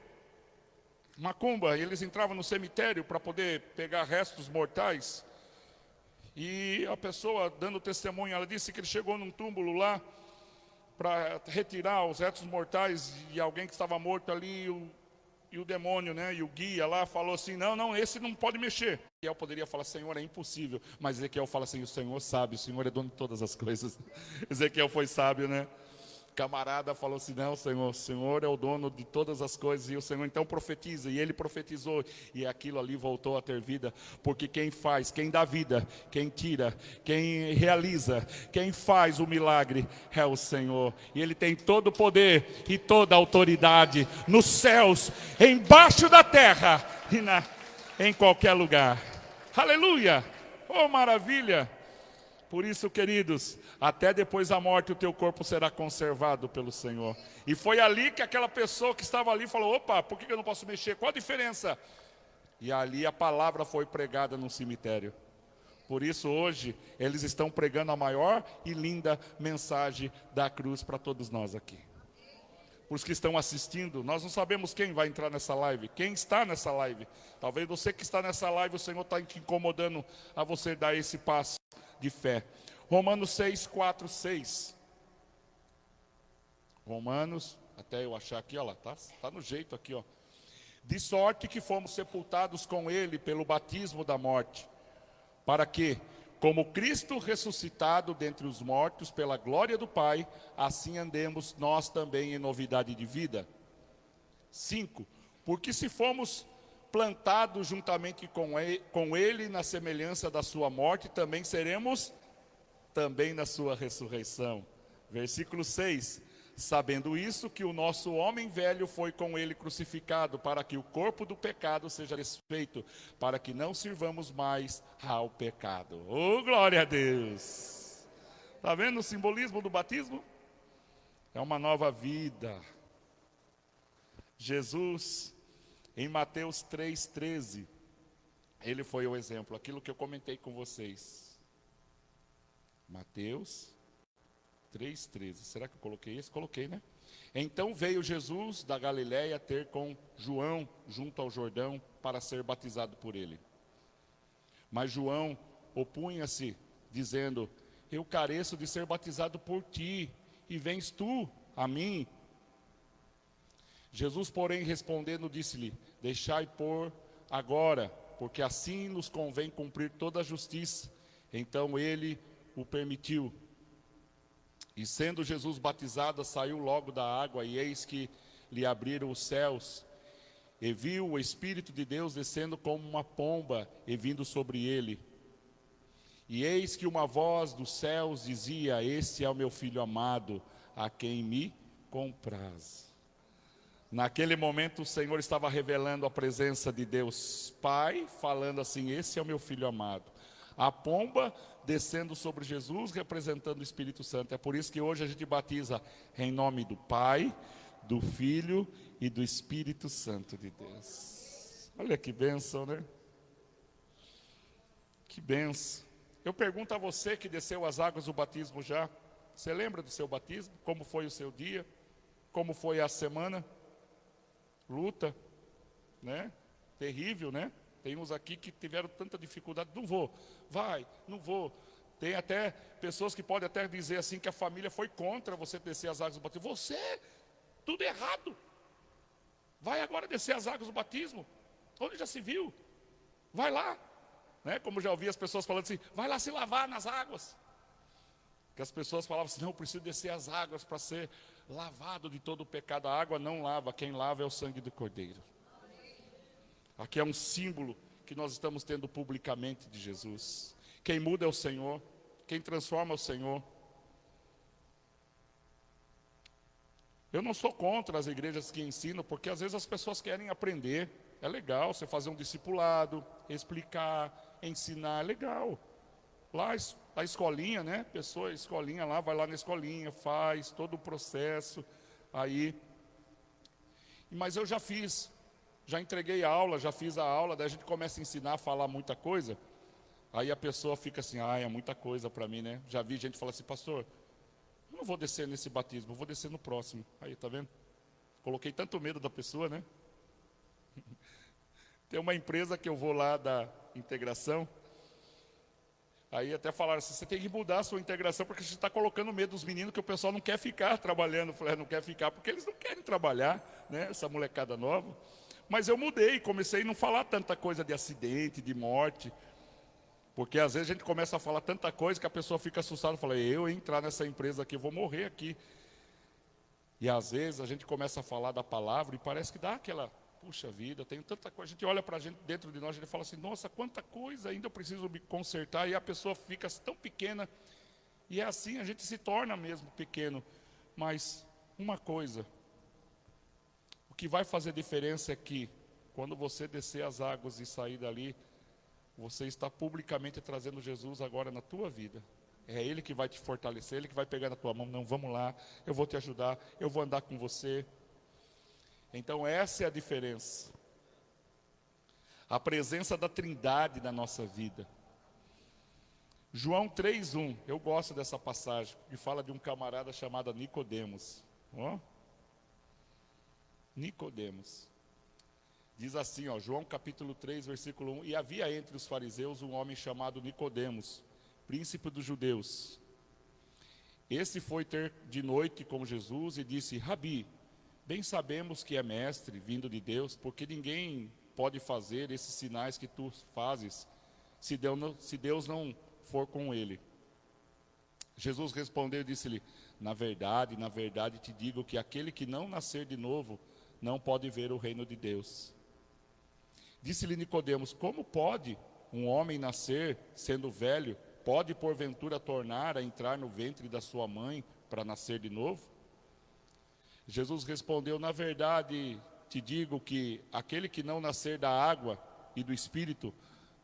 macumba, e eles entravam no cemitério para poder pegar restos mortais. E a pessoa dando testemunho, ela disse que ele chegou num túmulo lá para retirar os restos mortais, e alguém que estava morto ali, e o demônio, né, e o guia lá falou assim, não, esse não pode mexer. Ezequiel poderia falar, Senhor, é impossível. Mas Ezequiel fala assim, o Senhor sabe, o Senhor é dono de todas as coisas. Ezequiel foi sábio, né? Camarada falou assim, não, Senhor, o Senhor é o dono de todas as coisas. E o Senhor então profetiza, e ele profetizou, e aquilo ali voltou a ter vida. Porque quem faz, quem dá vida, quem tira, quem realiza, quem faz o milagre é o Senhor. E Ele tem todo o poder e toda a autoridade nos céus, embaixo da terra e em qualquer lugar. Aleluia! Oh, maravilha! Por isso, queridos, até depois da morte o teu corpo será conservado pelo Senhor. E foi ali que aquela pessoa que estava ali falou, opa, por que eu não posso mexer? Qual a diferença? E ali a palavra foi pregada no cemitério. Por isso hoje eles estão pregando a maior e linda mensagem da cruz para todos nós aqui. Para os que estão assistindo, nós não sabemos quem vai entrar nessa live, quem está nessa live. Talvez você que está nessa live, o Senhor está te incomodando a você dar esse passo de fé. Romanos 6, 4, 6. Romanos, até eu achar aqui, ó lá, tá no jeito aqui, ó. De sorte que fomos sepultados com Ele pelo batismo da morte, para que, como Cristo ressuscitado dentre os mortos pela glória do Pai, assim andemos nós também em novidade de vida. 5. Porque se fomos plantados juntamente com Ele na semelhança da sua morte, também seremos também na sua ressurreição. Versículo 6. Sabendo isso, que o nosso homem velho foi com Ele crucificado, para que o corpo do pecado seja desfeito, para que não sirvamos mais ao pecado. Oh, glória a Deus! Está vendo o simbolismo do batismo? É uma nova vida. Jesus, em Mateus 3,13, ele foi o exemplo, aquilo que eu comentei com vocês. Mateus 3,13, será que eu coloquei esse? Coloquei, né? Então veio Jesus da Galiléia ter com João junto ao Jordão para ser batizado por ele. Mas João opunha-se, dizendo, eu careço de ser batizado por ti, e vens tu a mim. Jesus, porém, respondendo, disse-lhe, deixai por agora, porque assim nos convém cumprir toda a justiça. Então ele o permitiu. E sendo Jesus batizado, saiu logo da água, e eis que lhe abriram os céus, e viu o Espírito de Deus descendo como uma pomba, e vindo sobre ele. E eis que uma voz dos céus dizia, este é o meu Filho amado, a quem me compraz. Naquele momento o Senhor estava revelando a presença de Deus Pai, falando assim, esse é o meu Filho amado. A pomba descendo sobre Jesus, representando o Espírito Santo. É por isso que hoje a gente batiza em nome do Pai, do Filho e do Espírito Santo de Deus. Olha que bênção, né? Que bênção. Eu pergunto a você que desceu as águas do batismo já. Você lembra do seu batismo? Como foi o seu dia? Como foi a semana? Luta, né? Terrível, né? Tem uns aqui que tiveram tanta dificuldade. Não vou, vai, não vou. Tem até pessoas que podem até dizer assim que a família foi contra você descer as águas do batismo. Você, tudo errado. Vai agora descer as águas do batismo. Onde já se viu? Vai lá. Né? Como já ouvi as pessoas falando assim, vai lá se lavar nas águas. Que as pessoas falavam assim, não, eu preciso descer as águas para ser lavado de todo o pecado. A água não lava, quem lava é o sangue do Cordeiro. Aqui é um símbolo que nós estamos tendo publicamente de Jesus. Quem muda é o Senhor, quem transforma é o Senhor. Eu não sou contra as igrejas que ensinam, porque às vezes as pessoas querem aprender. É legal você fazer um discipulado, explicar, ensinar, é legal. Lá a escolinha, né? Pessoa, escolinha lá, vai lá na escolinha, faz todo o processo. Aí. Mas eu já fiz. Já entreguei a aula, já fiz a aula, daí a gente começa a ensinar a falar muita coisa, aí a pessoa fica assim, é muita coisa para mim, né? Já vi gente falar assim, pastor, eu não vou descer nesse batismo, eu vou descer no próximo. Aí, tá vendo? Coloquei tanto medo da pessoa, né? Tem uma empresa que eu vou lá da integração, aí até falaram assim, você tem que mudar a sua integração, porque você está colocando medo dos meninos, que o pessoal não quer ficar trabalhando. Eu falei, não quer ficar, porque eles não querem trabalhar, né? Essa molecada nova. Mas eu mudei, comecei a não falar tanta coisa de acidente, de morte. Porque às vezes a gente começa a falar tanta coisa que a pessoa fica assustada. Fala, eu entrar nessa empresa aqui, eu vou morrer aqui. E às vezes a gente começa a falar da palavra e parece que dá aquela, puxa vida, tenho tanta coisa. A gente olha para a gente dentro de nós, a gente fala assim, nossa, quanta coisa, ainda eu preciso me consertar. E a pessoa fica tão pequena. E é assim, a gente se torna mesmo pequeno. Mas uma coisa, o que vai fazer diferença é que, quando você descer as águas e sair dali, você está publicamente trazendo Jesus agora na tua vida. É Ele que vai te fortalecer, Ele que vai pegar na tua mão, não, vamos lá, eu vou te ajudar, eu vou andar com você. Então essa é a diferença. A presença da Trindade na nossa vida. João 3:1, eu gosto dessa passagem, que fala de um camarada chamado Nicodemos. Nicodemos. Diz assim, João capítulo 3, versículo 1. E havia entre os fariseus um homem chamado Nicodemos, príncipe dos judeus. Esse foi ter de noite com Jesus e disse, Rabi, bem sabemos que é mestre, vindo de Deus, porque ninguém pode fazer esses sinais que tu fazes, se Deus não for com ele. Jesus respondeu e disse-lhe, na verdade te digo que aquele que não nascer de novo, não pode ver o reino de Deus. Disse-lhe Nicodemos, como pode um homem nascer sendo velho? Pode porventura tornar a entrar no ventre da sua mãe para nascer de novo? Jesus respondeu, na verdade te digo que aquele que não nascer da água e do Espírito,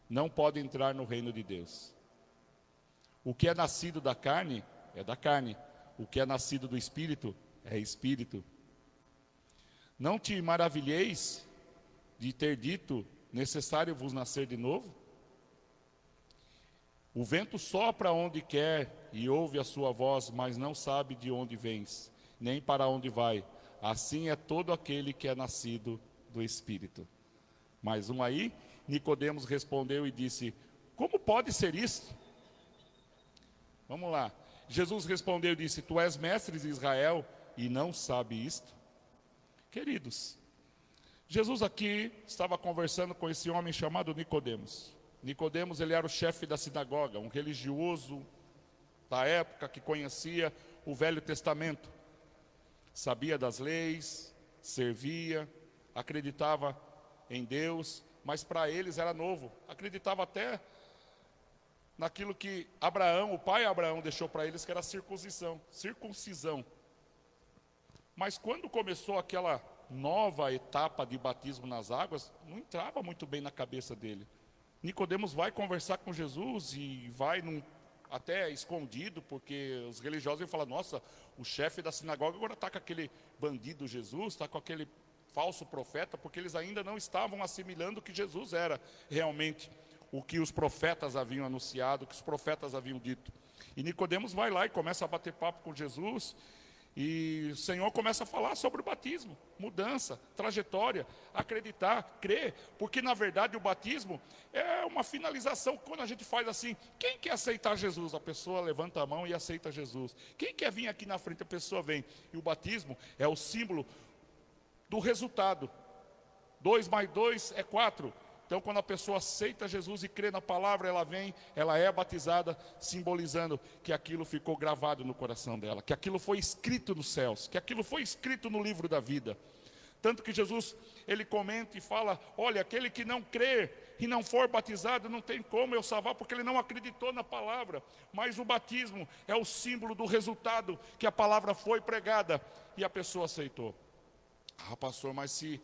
não pode entrar no reino de Deus. O que é nascido da carne, é da carne. O que é nascido do Espírito, é Espírito. Não te maravilheis de ter dito, necessário vos nascer de novo? O vento sopra onde quer e ouve a sua voz, mas não sabe de onde vens, nem para onde vai. Assim é todo aquele que é nascido do Espírito. Mais um aí, Nicodemos respondeu e disse, como pode ser isso? Vamos lá. Jesus respondeu e disse, tu és mestre de Israel e não sabe isto? Queridos, Jesus aqui estava conversando com esse homem chamado Nicodemos. Nicodemos, ele era o chefe da sinagoga, um religioso da época que conhecia o Velho Testamento. Sabia das leis, servia, acreditava em Deus, mas para eles era novo. Acreditava até naquilo que Abraão, o pai Abraão, deixou para eles, que era a circuncisão. Mas quando começou aquela nova etapa de batismo nas águas, não entrava muito bem na cabeça dele. Nicodemos vai conversar com Jesus e vai até escondido, porque os religiosos iam falar, nossa, o chefe da sinagoga agora está com aquele bandido Jesus, está com aquele falso profeta, porque eles ainda não estavam assimilando que Jesus era realmente o que os profetas haviam anunciado, o que os profetas haviam dito. E Nicodemos vai lá e começa a bater papo com Jesus, e o Senhor começa a falar sobre o batismo, mudança, trajetória, acreditar, crer, porque na verdade o batismo é uma finalização. Quando a gente faz assim, quem quer aceitar Jesus? A pessoa levanta a mão e aceita Jesus. Quem quer vir aqui na frente? A pessoa vem. E o batismo é o símbolo do resultado. 2 mais 2 é 4. Então, quando a pessoa aceita Jesus e crê na palavra, ela vem, ela é batizada, simbolizando que aquilo ficou gravado no coração dela, que aquilo foi escrito nos céus, que aquilo foi escrito no livro da vida. Tanto que Jesus, ele comenta e fala, olha, aquele que não crer e não for batizado, não tem como eu salvar, porque ele não acreditou na palavra. Mas o batismo é o símbolo do resultado, que a palavra foi pregada e a pessoa aceitou. Ah, pastor, mas se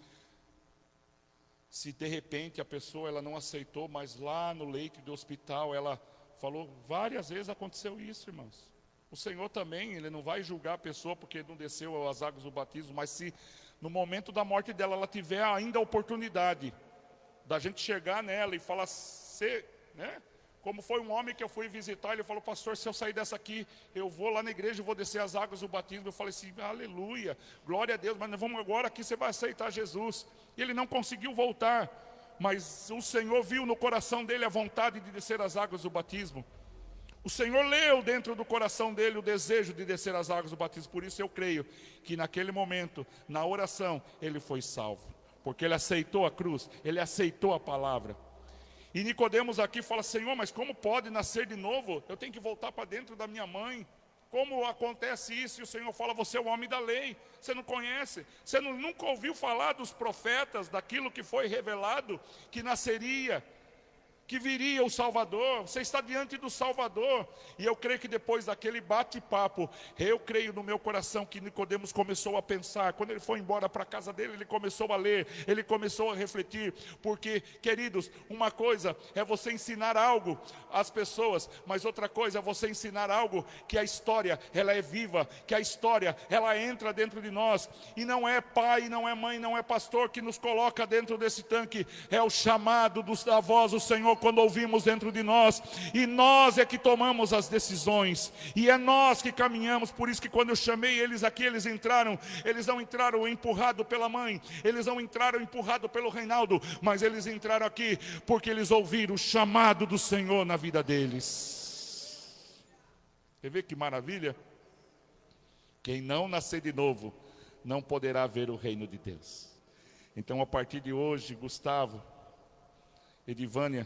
de repente a pessoa ela não aceitou, mas lá no leito do hospital ela falou, várias vezes aconteceu isso, irmãos. O Senhor também, Ele não vai julgar a pessoa porque não desceu as águas do batismo, mas se no momento da morte dela ela tiver ainda a oportunidade da gente chegar nela e falar, né? Como foi um homem que eu fui visitar, ele falou, pastor, se eu sair dessa aqui, eu vou lá na igreja e vou descer as águas do batismo. Eu falei assim, aleluia, glória a Deus, mas nós vamos agora aqui, você vai aceitar Jesus. E ele não conseguiu voltar, mas o Senhor viu no coração dele a vontade de descer as águas do batismo. O Senhor leu dentro do coração dele o desejo de descer as águas do batismo. Por isso eu creio que naquele momento, na oração, ele foi salvo. Porque ele aceitou a cruz, ele aceitou a palavra. E Nicodemos aqui fala, Senhor, mas como pode nascer de novo? Eu tenho que voltar para dentro da minha mãe. Como acontece isso? E o Senhor fala, você é o homem da lei, você não conhece, você nunca ouviu falar dos profetas, daquilo que foi revelado, que nasceria, que viria o Salvador. Você está diante do Salvador. E eu creio que depois daquele bate-papo, eu creio no meu coração que Nicodemos começou a pensar. Quando ele foi embora para a casa dele, ele começou a ler, ele começou a refletir. Porque, queridos, uma coisa é você ensinar algo às pessoas, mas outra coisa é você ensinar algo que a história, ela é viva, que a história, ela entra dentro de nós. E não é pai, não é mãe, não é pastor que nos coloca dentro desse tanque. É o chamado da voz do Senhor quando ouvimos dentro de nós, e nós é que tomamos as decisões, e é nós que caminhamos. Por isso que quando eu chamei eles aqui, eles não entraram empurrado pela mãe, eles não entraram empurrado pelo Reinaldo, mas eles entraram aqui porque eles ouviram o chamado do Senhor na vida deles. Você vê que maravilha? Quem não nascer de novo, não poderá ver o reino de Deus. Então a partir de hoje, Gustavo, Edivânia,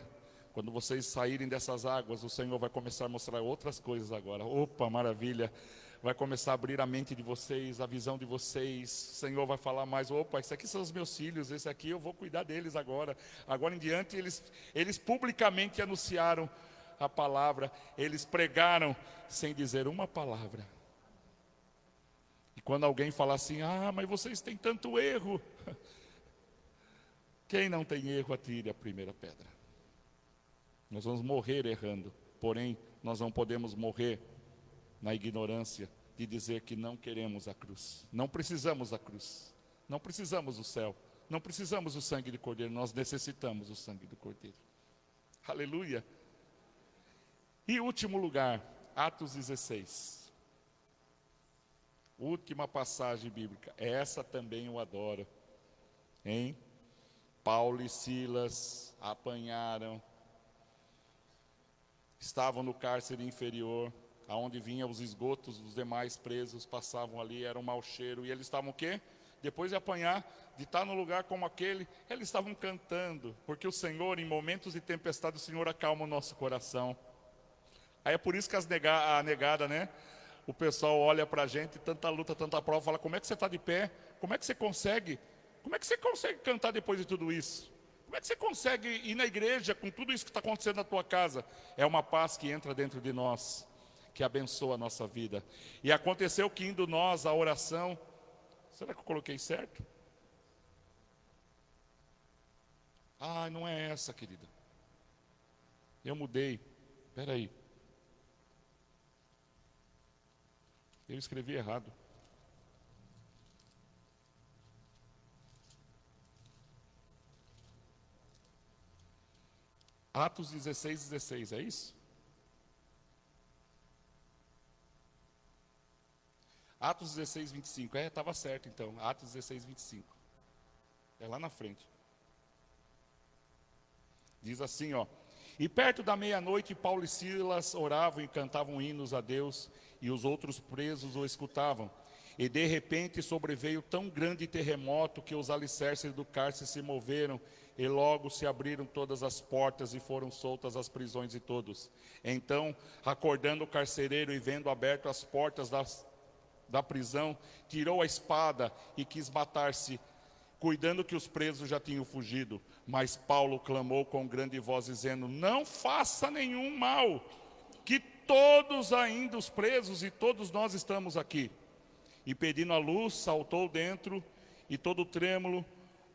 quando vocês saírem dessas águas, o Senhor vai começar a mostrar outras coisas agora. Opa, maravilha. Vai começar a abrir a mente de vocês, a visão de vocês. O Senhor vai falar mais, opa, esses aqui são os meus filhos, esse aqui eu vou cuidar deles agora. Agora em diante, eles publicamente anunciaram a palavra. Eles pregaram sem dizer uma palavra. E quando alguém fala assim, mas vocês têm tanto erro. Quem não tem erro, atire a primeira pedra. Nós vamos morrer errando, porém, nós não podemos morrer na ignorância de dizer que não queremos a cruz. Não precisamos da cruz, não precisamos do céu, não precisamos do sangue de cordeiro, nós necessitamos do sangue do cordeiro. Aleluia! E último lugar, Atos 16. Última passagem bíblica, essa também eu adoro, hein? Paulo e Silas apanharam, estavam no cárcere inferior, aonde vinham os esgotos dos demais presos, passavam ali, era um mau cheiro, e eles estavam o quê? Depois de apanhar, de estar num lugar como aquele, eles estavam cantando, porque o Senhor, em momentos de tempestade, o Senhor acalma o nosso coração. Aí é por isso que a negada, né? O pessoal olha pra gente, tanta luta, tanta prova, fala, como é que você está de pé? Como é que você consegue? Como é que você consegue cantar depois de tudo isso? Como é que você consegue ir na igreja com tudo isso que está acontecendo na tua casa? É uma paz que entra dentro de nós, que abençoa a nossa vida. E aconteceu que indo nós à oração, será que eu coloquei certo? Não é essa, querida. Eu mudei. Espera aí. Eu escrevi errado. Atos 16, 16, é isso? Atos 16, 25. Estava certo então. Atos 16, 25. É lá na frente. Diz assim, ó. E perto da meia-noite, Paulo e Silas oravam e cantavam hinos a Deus, e os outros presos o escutavam. E de repente sobreveio tão grande terremoto que os alicerces do cárcere se moveram, e logo se abriram todas as portas e foram soltas as prisões de todos. Então, acordando o carcereiro e vendo aberto as portas da prisão, tirou a espada e quis matar-se, cuidando que os presos já tinham fugido. Mas Paulo clamou com grande voz, dizendo: não faça nenhum mal, que todos ainda os presos e todos nós estamos aqui. E pedindo a luz, saltou dentro, e todo trêmulo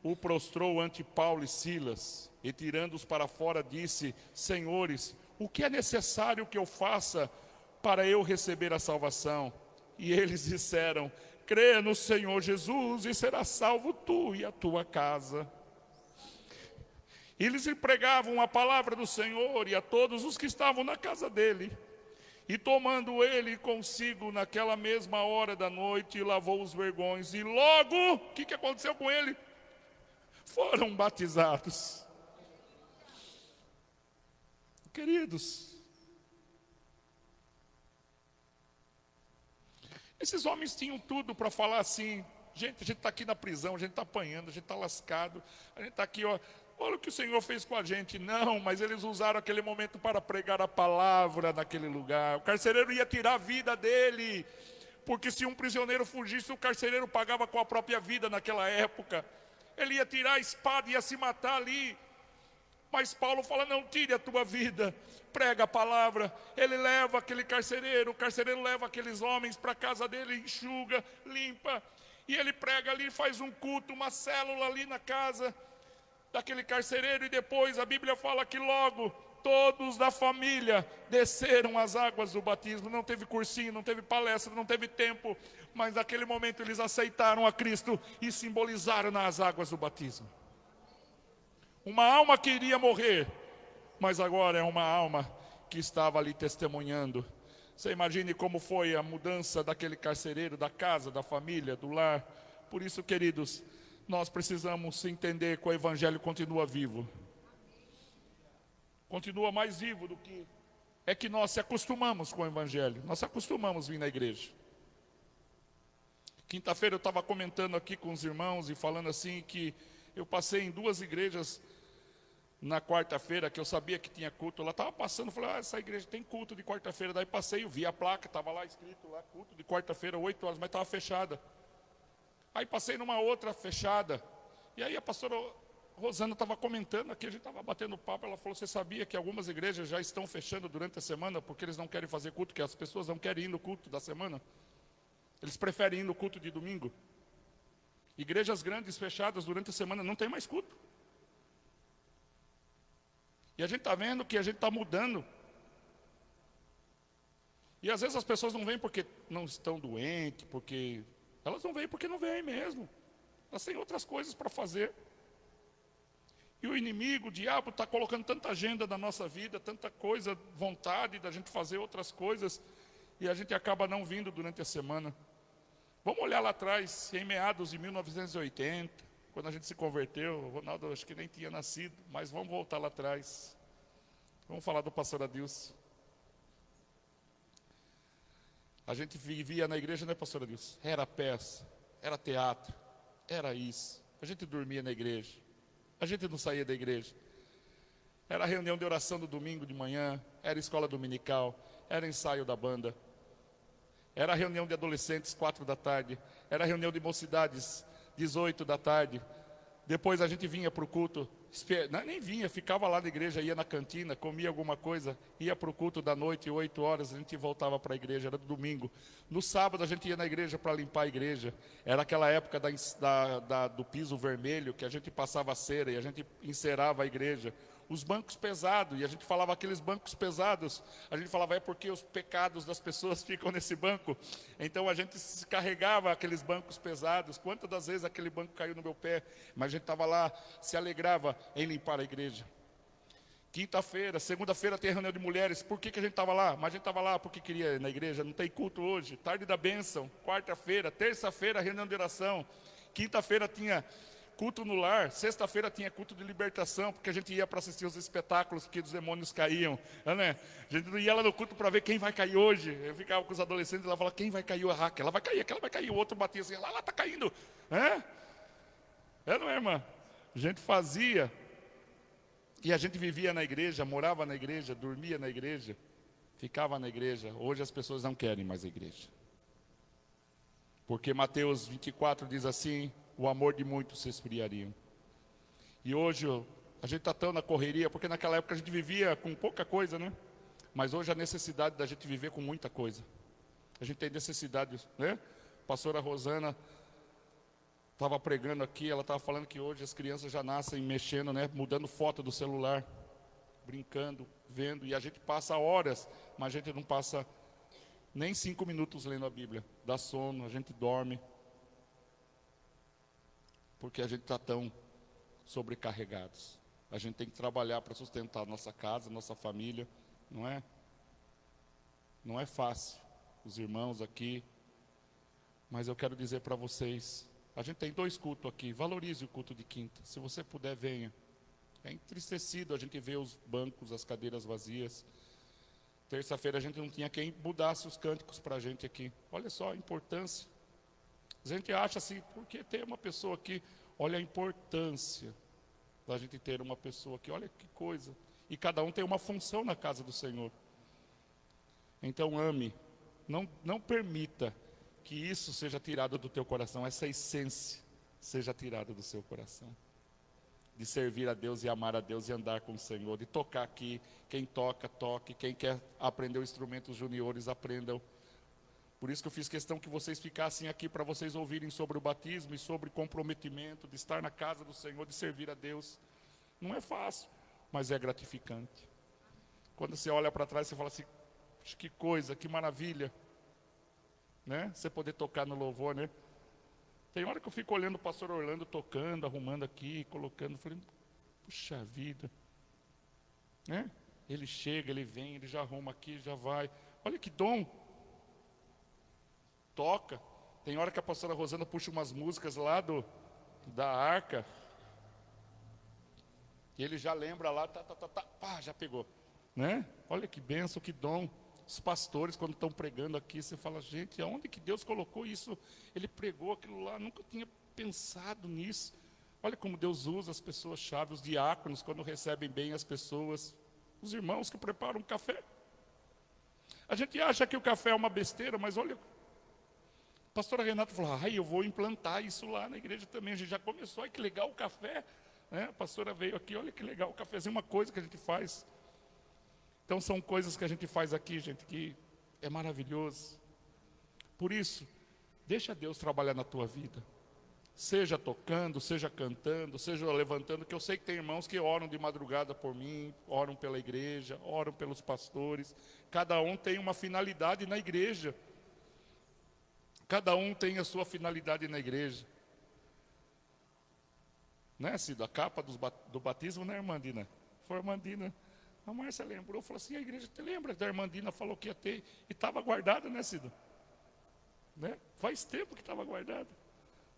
o prostrou ante Paulo e Silas. E tirando-os para fora, disse: senhores, o que é necessário que eu faça para eu receber a salvação? E eles disseram: crê no Senhor Jesus e serás salvo tu e a tua casa. E eles lhe pregavam a palavra do Senhor e a todos os que estavam na casa dele. E tomando ele consigo naquela mesma hora da noite, lavou os vergões. E logo, o que aconteceu com ele? Foram batizados. Queridos, esses homens tinham tudo para falar assim: gente, a gente está aqui na prisão, a gente está apanhando, a gente está lascado, a gente está aqui, ó, olha o que o Senhor fez com a gente. Não, mas eles usaram aquele momento para pregar a palavra naquele lugar. O carcereiro ia tirar a vida dele, porque se um prisioneiro fugisse, o carcereiro pagava com a própria vida naquela época. Ele ia tirar a espada e ia se matar ali. Mas Paulo fala: não tire a tua vida, prega a palavra. Ele leva aquele carcereiro, o carcereiro leva aqueles homens para a casa dele, enxuga, limpa. E ele prega ali, faz um culto, uma célula ali na casa daquele carcereiro. E depois a Bíblia fala que logo todos da família desceram as águas do batismo. Não teve cursinho, não teve palestra, não teve tempo. Mas naquele momento eles aceitaram a Cristo e simbolizaram nas águas do batismo. Uma alma que iria morrer, mas agora é uma alma que estava ali testemunhando. Você imagine como foi a mudança daquele carcereiro, da casa, da família, do lar. Por isso, queridos, nós precisamos entender que o Evangelho continua vivo. Continua mais vivo do que... É que nós se acostumamos com o Evangelho. Nós se acostumamos a vir na igreja. Quinta-feira eu estava comentando aqui com os irmãos e falando assim que eu passei em 2 igrejas na quarta-feira, que eu sabia que tinha culto. Ela estava passando, falei: essa igreja tem culto de quarta-feira. Daí passei, eu vi a placa, estava lá escrito lá, culto de quarta-feira, 8 horas, mas estava fechada. Aí passei numa outra fechada. E aí a pastora Rosana estava comentando aqui, a gente estava batendo papo. Ela falou: você sabia que algumas igrejas já estão fechando durante a semana porque eles não querem fazer culto, que as pessoas não querem ir no culto da semana? Eles preferem ir no culto de domingo. Igrejas grandes fechadas durante a semana não tem mais culto. E a gente está vendo que a gente está mudando. E às vezes as pessoas não vêm porque não estão doentes, porque... Elas não vêm porque não vêm mesmo. Elas têm outras coisas para fazer. E o inimigo, o diabo, está colocando tanta agenda na nossa vida, tanta coisa, vontade da gente fazer outras coisas, e a gente acaba não vindo durante a semana. Vamos olhar lá atrás, em meados de 1980, quando a gente se converteu. O Ronaldo acho que nem tinha nascido, mas vamos voltar lá atrás. Vamos falar do pastor Adilson. A gente vivia na igreja, né, pastor Adilson? Era peça, era teatro, era isso. A gente dormia na igreja, a gente não saía da igreja. Era reunião de oração do domingo de manhã, era escola dominical, era ensaio da banda. Era reunião de adolescentes, 4 da tarde. Era reunião de mocidades, 18 da tarde. Depois a gente vinha para o culto. Nem vinha, ficava lá na igreja, ia na cantina, comia alguma coisa, ia para o culto da noite, 8 horas, a gente voltava para a igreja, era domingo. No sábado a gente ia na igreja para limpar a igreja. Era aquela época do piso vermelho, que a gente passava cera e a gente encerava a igreja. os bancos pesados, e a gente falava aqueles bancos pesados, a gente falava, é porque os pecados das pessoas ficam nesse banco, então a gente se carregava aqueles bancos pesados. Quantas das vezes aquele banco caiu no meu pé, mas a gente estava lá, se alegrava em limpar a igreja. Quinta-feira, segunda-feira tem reunião de mulheres. Por que a gente estava lá? Mas a gente estava lá porque queria ir na igreja. Não tem culto hoje. Tarde da bênção. Quarta-feira, terça-feira, reunião de oração. Quinta-feira tinha culto no lar. Sexta-feira tinha culto de libertação, porque a gente ia para assistir os espetáculos que os demônios caíam. Né? A gente não ia lá no culto para ver quem vai cair hoje. Eu ficava com os adolescentes e lá falava, quem vai cair? A Raquel, ela vai cair, aquela vai cair. O outro batia assim, lá está caindo. Não é, irmã? A gente fazia. E a gente vivia na igreja, morava na igreja, dormia na igreja, ficava na igreja. Hoje as pessoas não querem mais a igreja. Porque Mateus 24 diz assim, o amor de muitos se esfriariam. E hoje a gente está tão na correria, porque naquela época a gente vivia com pouca coisa, né? Mas hoje a necessidade da gente viver com muita coisa. A gente tem necessidade, né? A pastora Rosana estava pregando aqui, ela estava falando que hoje as crianças já nascem mexendo, né, mudando foto do celular, brincando, vendo, e a gente passa horas, mas a gente não passa nem 5 minutos lendo a Bíblia. Dá sono, a gente dorme, porque a gente está tão sobrecarregados. A gente tem que trabalhar para sustentar nossa casa, nossa família, não é? Não é fácil, os irmãos aqui, mas eu quero dizer para vocês, a gente tem 2 cultos aqui, valorize o culto de quinta. Se você puder, venha. É entristecido a gente ver os bancos, as cadeiras vazias. Terça-feira a gente não tinha quem mudasse os cânticos para a gente aqui. Olha só a importância. A gente acha assim, por que ter uma pessoa aqui? Olha a importância da gente ter uma pessoa aqui. Olha que coisa. E cada um tem uma função na casa do Senhor. Então ame. Não permita que isso seja tirado do teu coração, essa essência seja tirada do seu coração. De servir a Deus e amar a Deus e andar com o Senhor, de tocar aqui, quem toca, toque, quem quer aprender os instrumentos juniores, aprendam. Por isso que eu fiz questão que vocês ficassem aqui para vocês ouvirem sobre o batismo e sobre comprometimento, de estar na casa do Senhor, de servir a Deus. Não é fácil, mas é gratificante. Quando você olha para trás, você fala assim, que coisa, que maravilha. Né? Você poder tocar no louvor, né? Tem hora que eu fico olhando o pastor Orlando tocando, arrumando aqui, colocando, falei, puxa vida, né? Ele chega, ele vem, ele já arruma aqui, já vai. Olha que dom. Toca. Tem hora que a pastora Rosana puxa umas músicas lá da arca, e ele já lembra lá, pá, já pegou, né? Olha que bênção, que dom. Os pastores, quando estão pregando aqui, você fala, gente, aonde que Deus colocou isso? Ele pregou aquilo lá, nunca tinha pensado nisso. Olha como Deus usa as pessoas-chave, os diáconos, quando recebem bem as pessoas, os irmãos que preparam um café. A gente acha que o café é uma besteira, mas olha, a pastora Renata falou, eu vou implantar isso lá na igreja também. A gente já começou, que legal o café. Né? A pastora veio aqui, olha que legal o cafezinho, uma coisa que a gente faz. Então são coisas que a gente faz aqui, gente, que é maravilhoso. Por isso, deixa Deus trabalhar na tua vida. Seja tocando, seja cantando, seja levantando, que eu sei que tem irmãos que oram de madrugada por mim, oram pela igreja, oram pelos pastores. Cada um tem uma finalidade na igreja. Cada um tem a sua finalidade na igreja. Né, Cido? A capa do batismo, né, Irmandina? Foi a Irmandina. A Márcia lembrou, falou assim, a igreja, te lembra da Irmandina falou que ia ter, e estava guardada, né, Cido? Né? Faz tempo que estava guardada.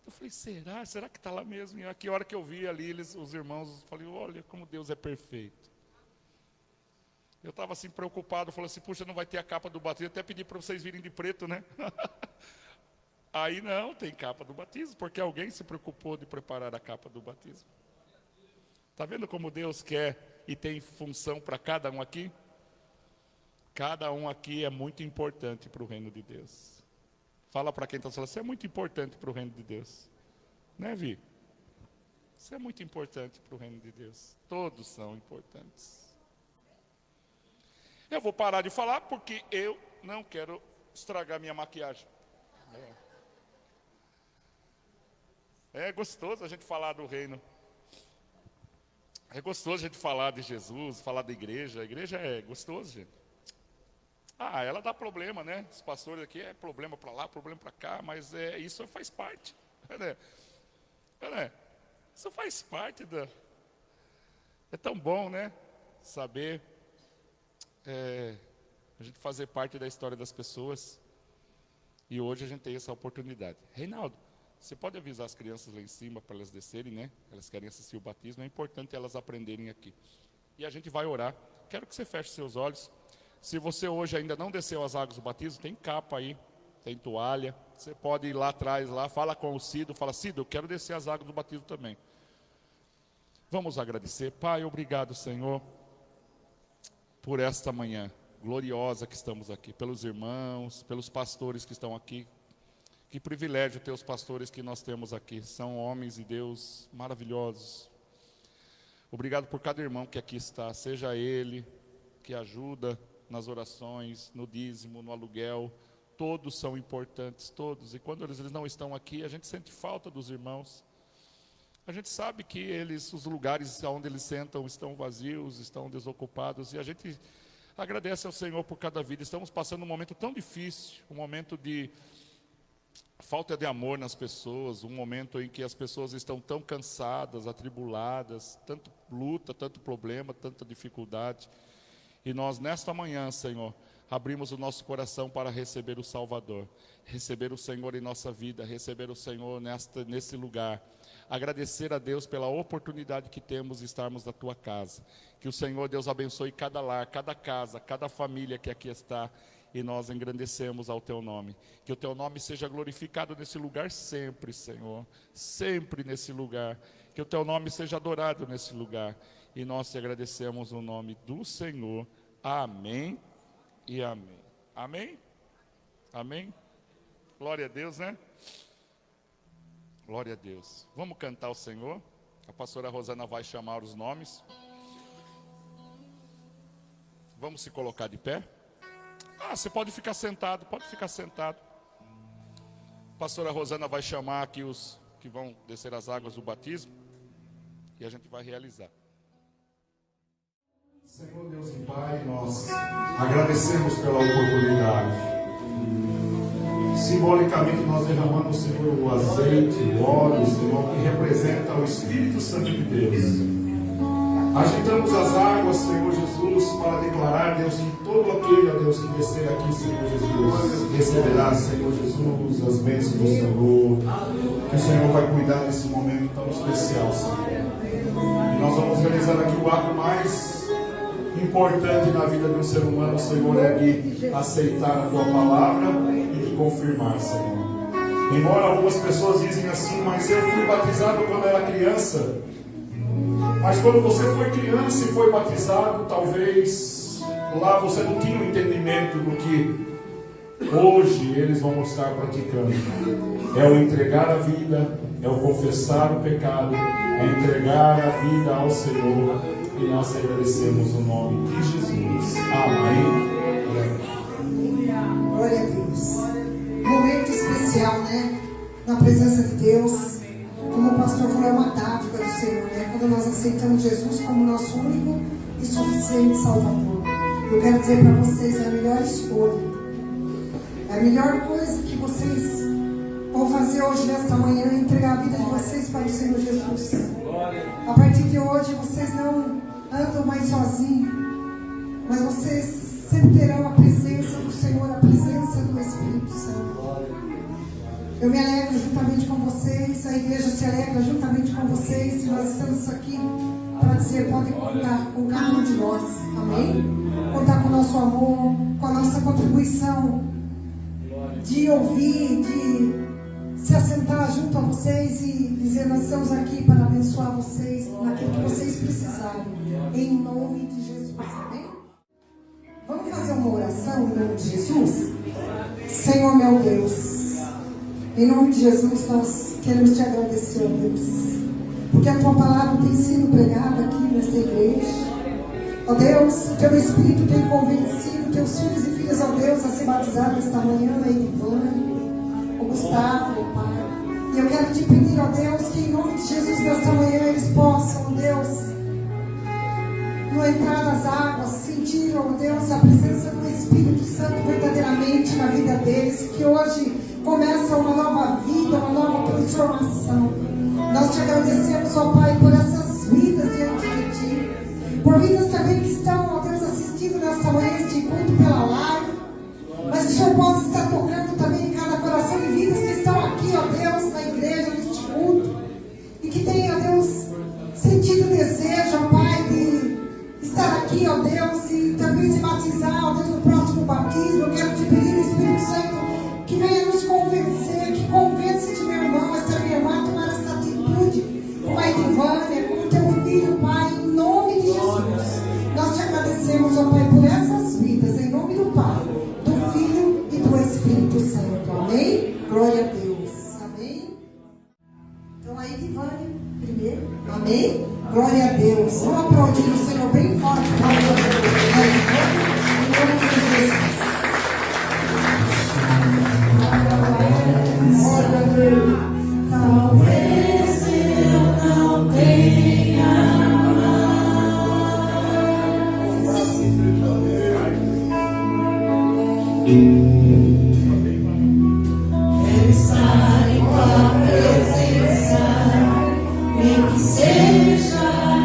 Eu falei, será que está lá mesmo? E aqui, a hora que eu vi ali, os irmãos, eu falei, olha como Deus é perfeito. Eu estava assim preocupado, falei assim, puxa, não vai ter a capa do batismo, até pedi para vocês virem de preto, né? Aí não, tem capa do batismo, porque alguém se preocupou de preparar a capa do batismo. Está vendo como Deus quer e tem função para cada um aqui? Cada um aqui é muito importante para o reino de Deus. Fala para quem está falando, você é muito importante para o reino de Deus. Né, Vi? Você é muito importante para o reino de Deus. Todos são importantes. Eu vou parar de falar porque eu não quero estragar minha maquiagem. É gostoso a gente falar do reino. É gostoso a gente falar de Jesus, falar da igreja. A igreja é gostoso, gente. Ela dá problema, né? Os pastores aqui é problema para lá, problema para cá, mas isso faz parte. Né? Isso faz parte da... É tão bom, né? Saber a gente fazer parte da história das pessoas. E hoje a gente tem essa oportunidade. Reinaldo, você pode avisar as crianças lá em cima para elas descerem, né? Elas querem assistir o batismo. É importante elas aprenderem aqui. E a gente vai orar. Quero que você feche seus olhos. Se você hoje ainda não desceu as águas do batismo, tem capa aí, tem toalha. Você pode ir lá atrás, lá, fala com o Cido, fala, Cido, eu quero descer as águas do batismo também. Vamos agradecer. Pai, obrigado, Senhor, por esta manhã gloriosa que estamos aqui, pelos irmãos, pelos pastores que estão aqui. Que privilégio ter os pastores que nós temos aqui. São homens de Deus maravilhosos. Obrigado por cada irmão que aqui está, seja ele que ajuda nas orações, no dízimo, no aluguel. Todos são importantes, todos. E quando eles não estão aqui, a gente sente falta dos irmãos. A gente sabe que os lugares onde eles sentam estão vazios, estão desocupados. E a gente agradece ao Senhor por cada vida. Estamos passando um momento tão difícil, um momento de falta de amor nas pessoas, um momento em que as pessoas estão tão cansadas, atribuladas, tanto luta, tanto problema, tanta dificuldade. E nós, nesta manhã, Senhor, abrimos o nosso coração para receber o Salvador, receber o Senhor em nossa vida, receber o Senhor nesse lugar. Agradecer a Deus pela oportunidade que temos de estarmos na Tua casa. Que o Senhor, Deus, abençoe cada lar, cada casa, cada família que aqui está. E nós engrandecemos ao Teu nome. Que o Teu nome seja glorificado nesse lugar sempre, Senhor. Sempre nesse lugar. Que o Teu nome seja adorado nesse lugar. E nós te agradecemos no nome do Senhor. Amém e amém. Amém? Amém? Glória a Deus, né? Glória a Deus. Vamos cantar ao Senhor. A pastora Rosana vai chamar os nomes. Vamos se colocar de pé. Você pode ficar sentado, pode ficar sentado. A pastora Rosana vai chamar aqui os que vão descer as águas do batismo. E a gente vai realizar. Senhor Deus e Pai, nós agradecemos pela oportunidade. Simbolicamente nós derramamos, Senhor, o azeite, o óleo, Senhor, que representa o Espírito Santo de Deus. Agitamos as águas, Senhor Jesus, para declarar, Deus, que todo aquele, ó Deus, que descer aqui, Senhor Jesus, receberá, Senhor Jesus, as bênçãos do Senhor, que o Senhor vai cuidar desse momento tão especial, Senhor. E nós vamos realizar aqui o ato mais importante na vida de um ser humano, Senhor, é de aceitar a Tua palavra e de confirmar, Senhor. Embora algumas pessoas dizem assim, mas eu fui batizado quando era criança. Mas quando você foi criança e foi batizado, talvez lá você não tinha um entendimento do que hoje eles vão estar praticando. É o entregar a vida, é o confessar o pecado, é entregar a vida ao Senhor. E nós agradecemos o nome de Jesus. Amém. Glória a Deus. Momento especial, né? Na presença de Deus. Como o pastor falou, é uma dádiva do Senhor, né? Quando nós aceitamos Jesus como nosso único e suficiente Salvador. Eu quero dizer para vocês, é a melhor escolha. É a melhor coisa que vocês vão fazer hoje, nesta manhã, é entregar a vida de vocês para o Senhor Jesus. A partir de hoje, vocês não andam mais sozinhos, mas vocês sempre terão a presença do Senhor, a presença do Espírito Santo. Eu me alegro juntamente com vocês, a igreja se alegra juntamente com vocês, e nós estamos aqui para dizer, podem contar com cada um de nós, amém? Contar com o nosso amor, com a nossa contribuição de ouvir, de se assentar junto a vocês e dizer, nós estamos aqui para abençoar vocês naquilo que vocês precisarem, em nome de Jesus, amém? Vamos fazer uma oração em nome de Jesus? Senhor meu Deus, em nome de Jesus, nós queremos te agradecer, ó Deus, porque a tua palavra tem sido pregada aqui nesta igreja. Ó Deus, teu Espírito tem convencido teus filhos e filhas, ó Deus, a se batizar nesta manhã, a Ivana, o Gustavo, ó Pai. E eu quero te pedir, ó Deus, que em nome de Jesus, nesta manhã, eles possam, ó Deus, no entrar nas águas, sentir, ó Deus, a presença do Espírito Santo verdadeiramente na vida deles, que hoje começa uma nova vida, uma nova transformação. Nós te agradecemos, ó Pai, por essas vidas diante de Ti, por vidas também que estão, ó Deus, assistindo nessa manhã este culto pela live, mas que o Senhor possa estar tocando também em cada coração e vidas que estão aqui, ó Deus, na igreja, neste culto, e que tenham, ó Deus, sentido o desejo, ó Pai, de estar aqui, ó Deus, e também se batizar, ó Deus, no próximo batismo. Eu quero te pedir, Espírito Santo, que venha nos convencer, que convença este meu irmão, esta minha irmã, a tomar esta atitude, como a Edivânia, como teu filho, Pai, em nome de Jesus. Nós te agradecemos, ó Pai, por essas vidas, em nome do Pai, do Filho e do Espírito Santo. Amém? Glória a Deus. Amém? Então, a Edivânia, primeiro. Amém? Glória a Deus. Vamos aplaudir o Senhor bem forte. Glória a Deus. Em nome de Jesus. Glória a Deus. Talvez eu não tenha quero estar em tua presença, nem que seja a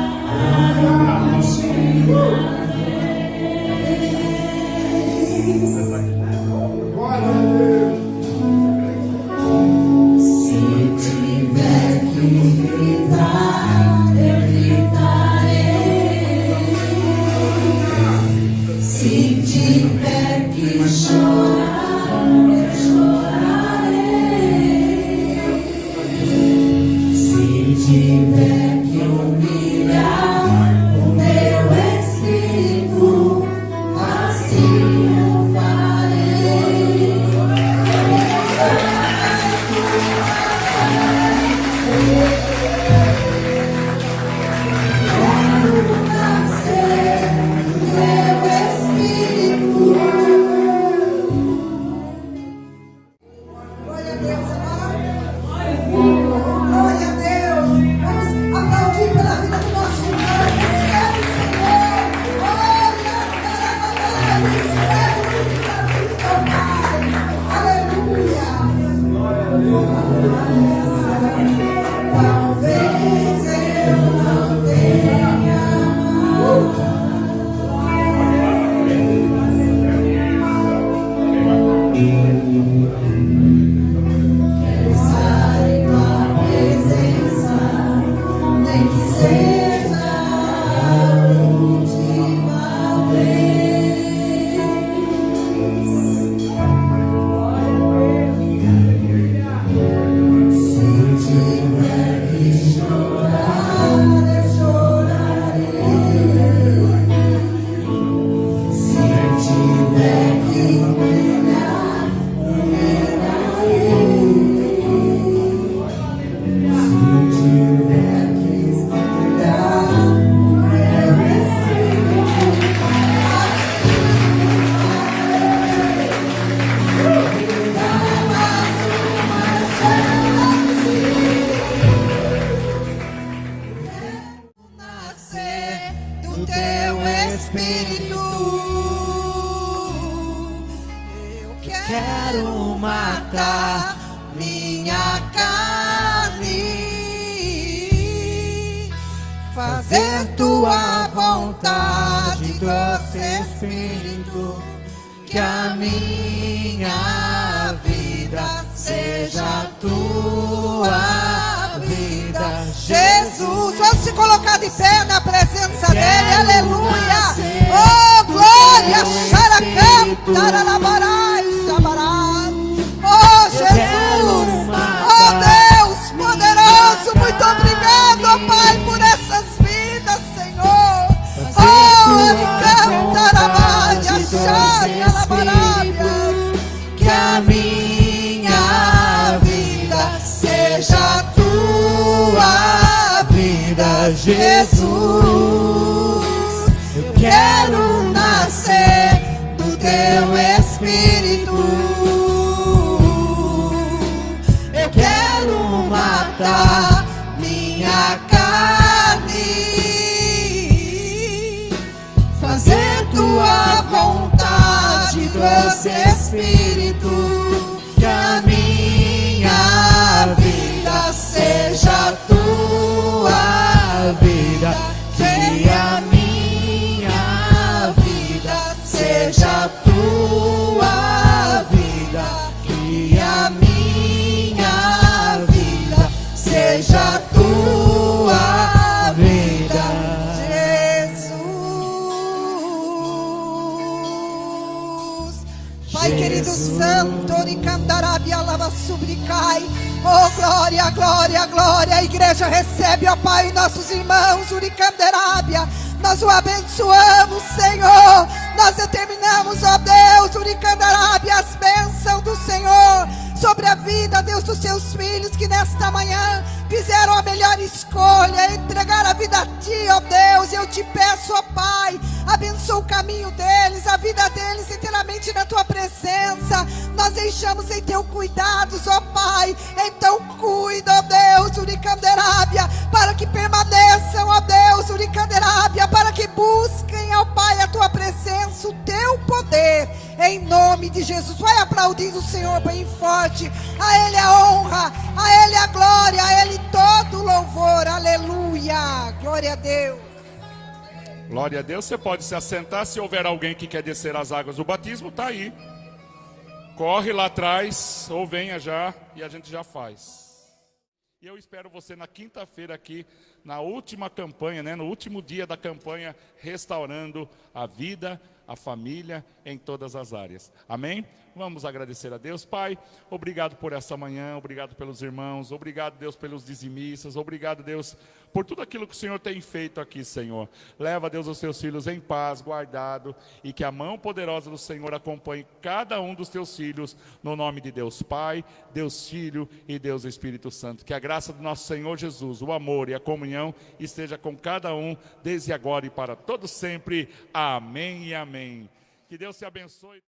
última quero matar minha carne, fazer tua vontade, doce Espírito, que a minha vida seja tua vida. Jesus, vamos se colocar de pé na presença dele, aleluia. Oh, glória, xaracanta, alabarai, xabarai. Oh, Jesus, oh Deus poderoso, muito obrigado, oh Pai, por essas vidas, Senhor. Oh, alicanta, alabaia, xaia, alabaraias, que a minha vida seja tua vida, Jesus. Eu quero nascer do teu Espírito. Eu quero matar minha carne, doce Espírito, que a minha vida seja tua vida, que a minha vida seja tua vida, que a minha vida seja tua vida. Jesus. Pai querido santo, Oricandarabi alava subricai. Oh, glória, glória, glória. A igreja recebe, ó Pai, nossos irmãos, Uricanderábia. Nós o abençoamos, Senhor. Nós determinamos, ó Deus, Uricanderábia, as bênçãos do Senhor sobre a vida, Deus, dos seus filhos que nesta manhã fizeram a melhor escolha, entregar a vida a Ti, ó Deus. Eu te peço, ó Pai, abençoa o caminho deles, a vida deles inteiramente na Tua presença. Nós deixamos em Teu cuidados, ó Pai. Então cuida, ó Deus, Uricanderábia, para que permaneçam, ó Deus, Uricanderábia, para que busquem, ó Pai, a Tua presença, o Teu poder, em nome de Jesus. Vai aplaudindo o Senhor bem forte. A Ele a honra, a Ele a glória, a Ele todo o louvor. Aleluia, glória a Deus. Glória a Deus. Você pode se assentar. Se houver alguém que quer descer as águas do batismo, está aí. Corre lá atrás, ou venha já, e a gente já faz. E eu espero você na quinta-feira aqui, na última campanha, no último dia da campanha, restaurando a vida, a família, em todas as áreas. Amém? Vamos agradecer a Deus. Pai, obrigado por essa manhã, obrigado pelos irmãos, obrigado, Deus, pelos dizimistas, obrigado, Deus, por tudo aquilo que o Senhor tem feito aqui, Senhor. Leva, Deus, os teus filhos em paz, guardado, e que a mão poderosa do Senhor acompanhe cada um dos teus filhos, no nome de Deus Pai, Deus Filho e Deus Espírito Santo. Que a graça do nosso Senhor Jesus, o amor e a comunhão esteja com cada um, desde agora e para todos sempre. Amém e amém. Que Deus te abençoe.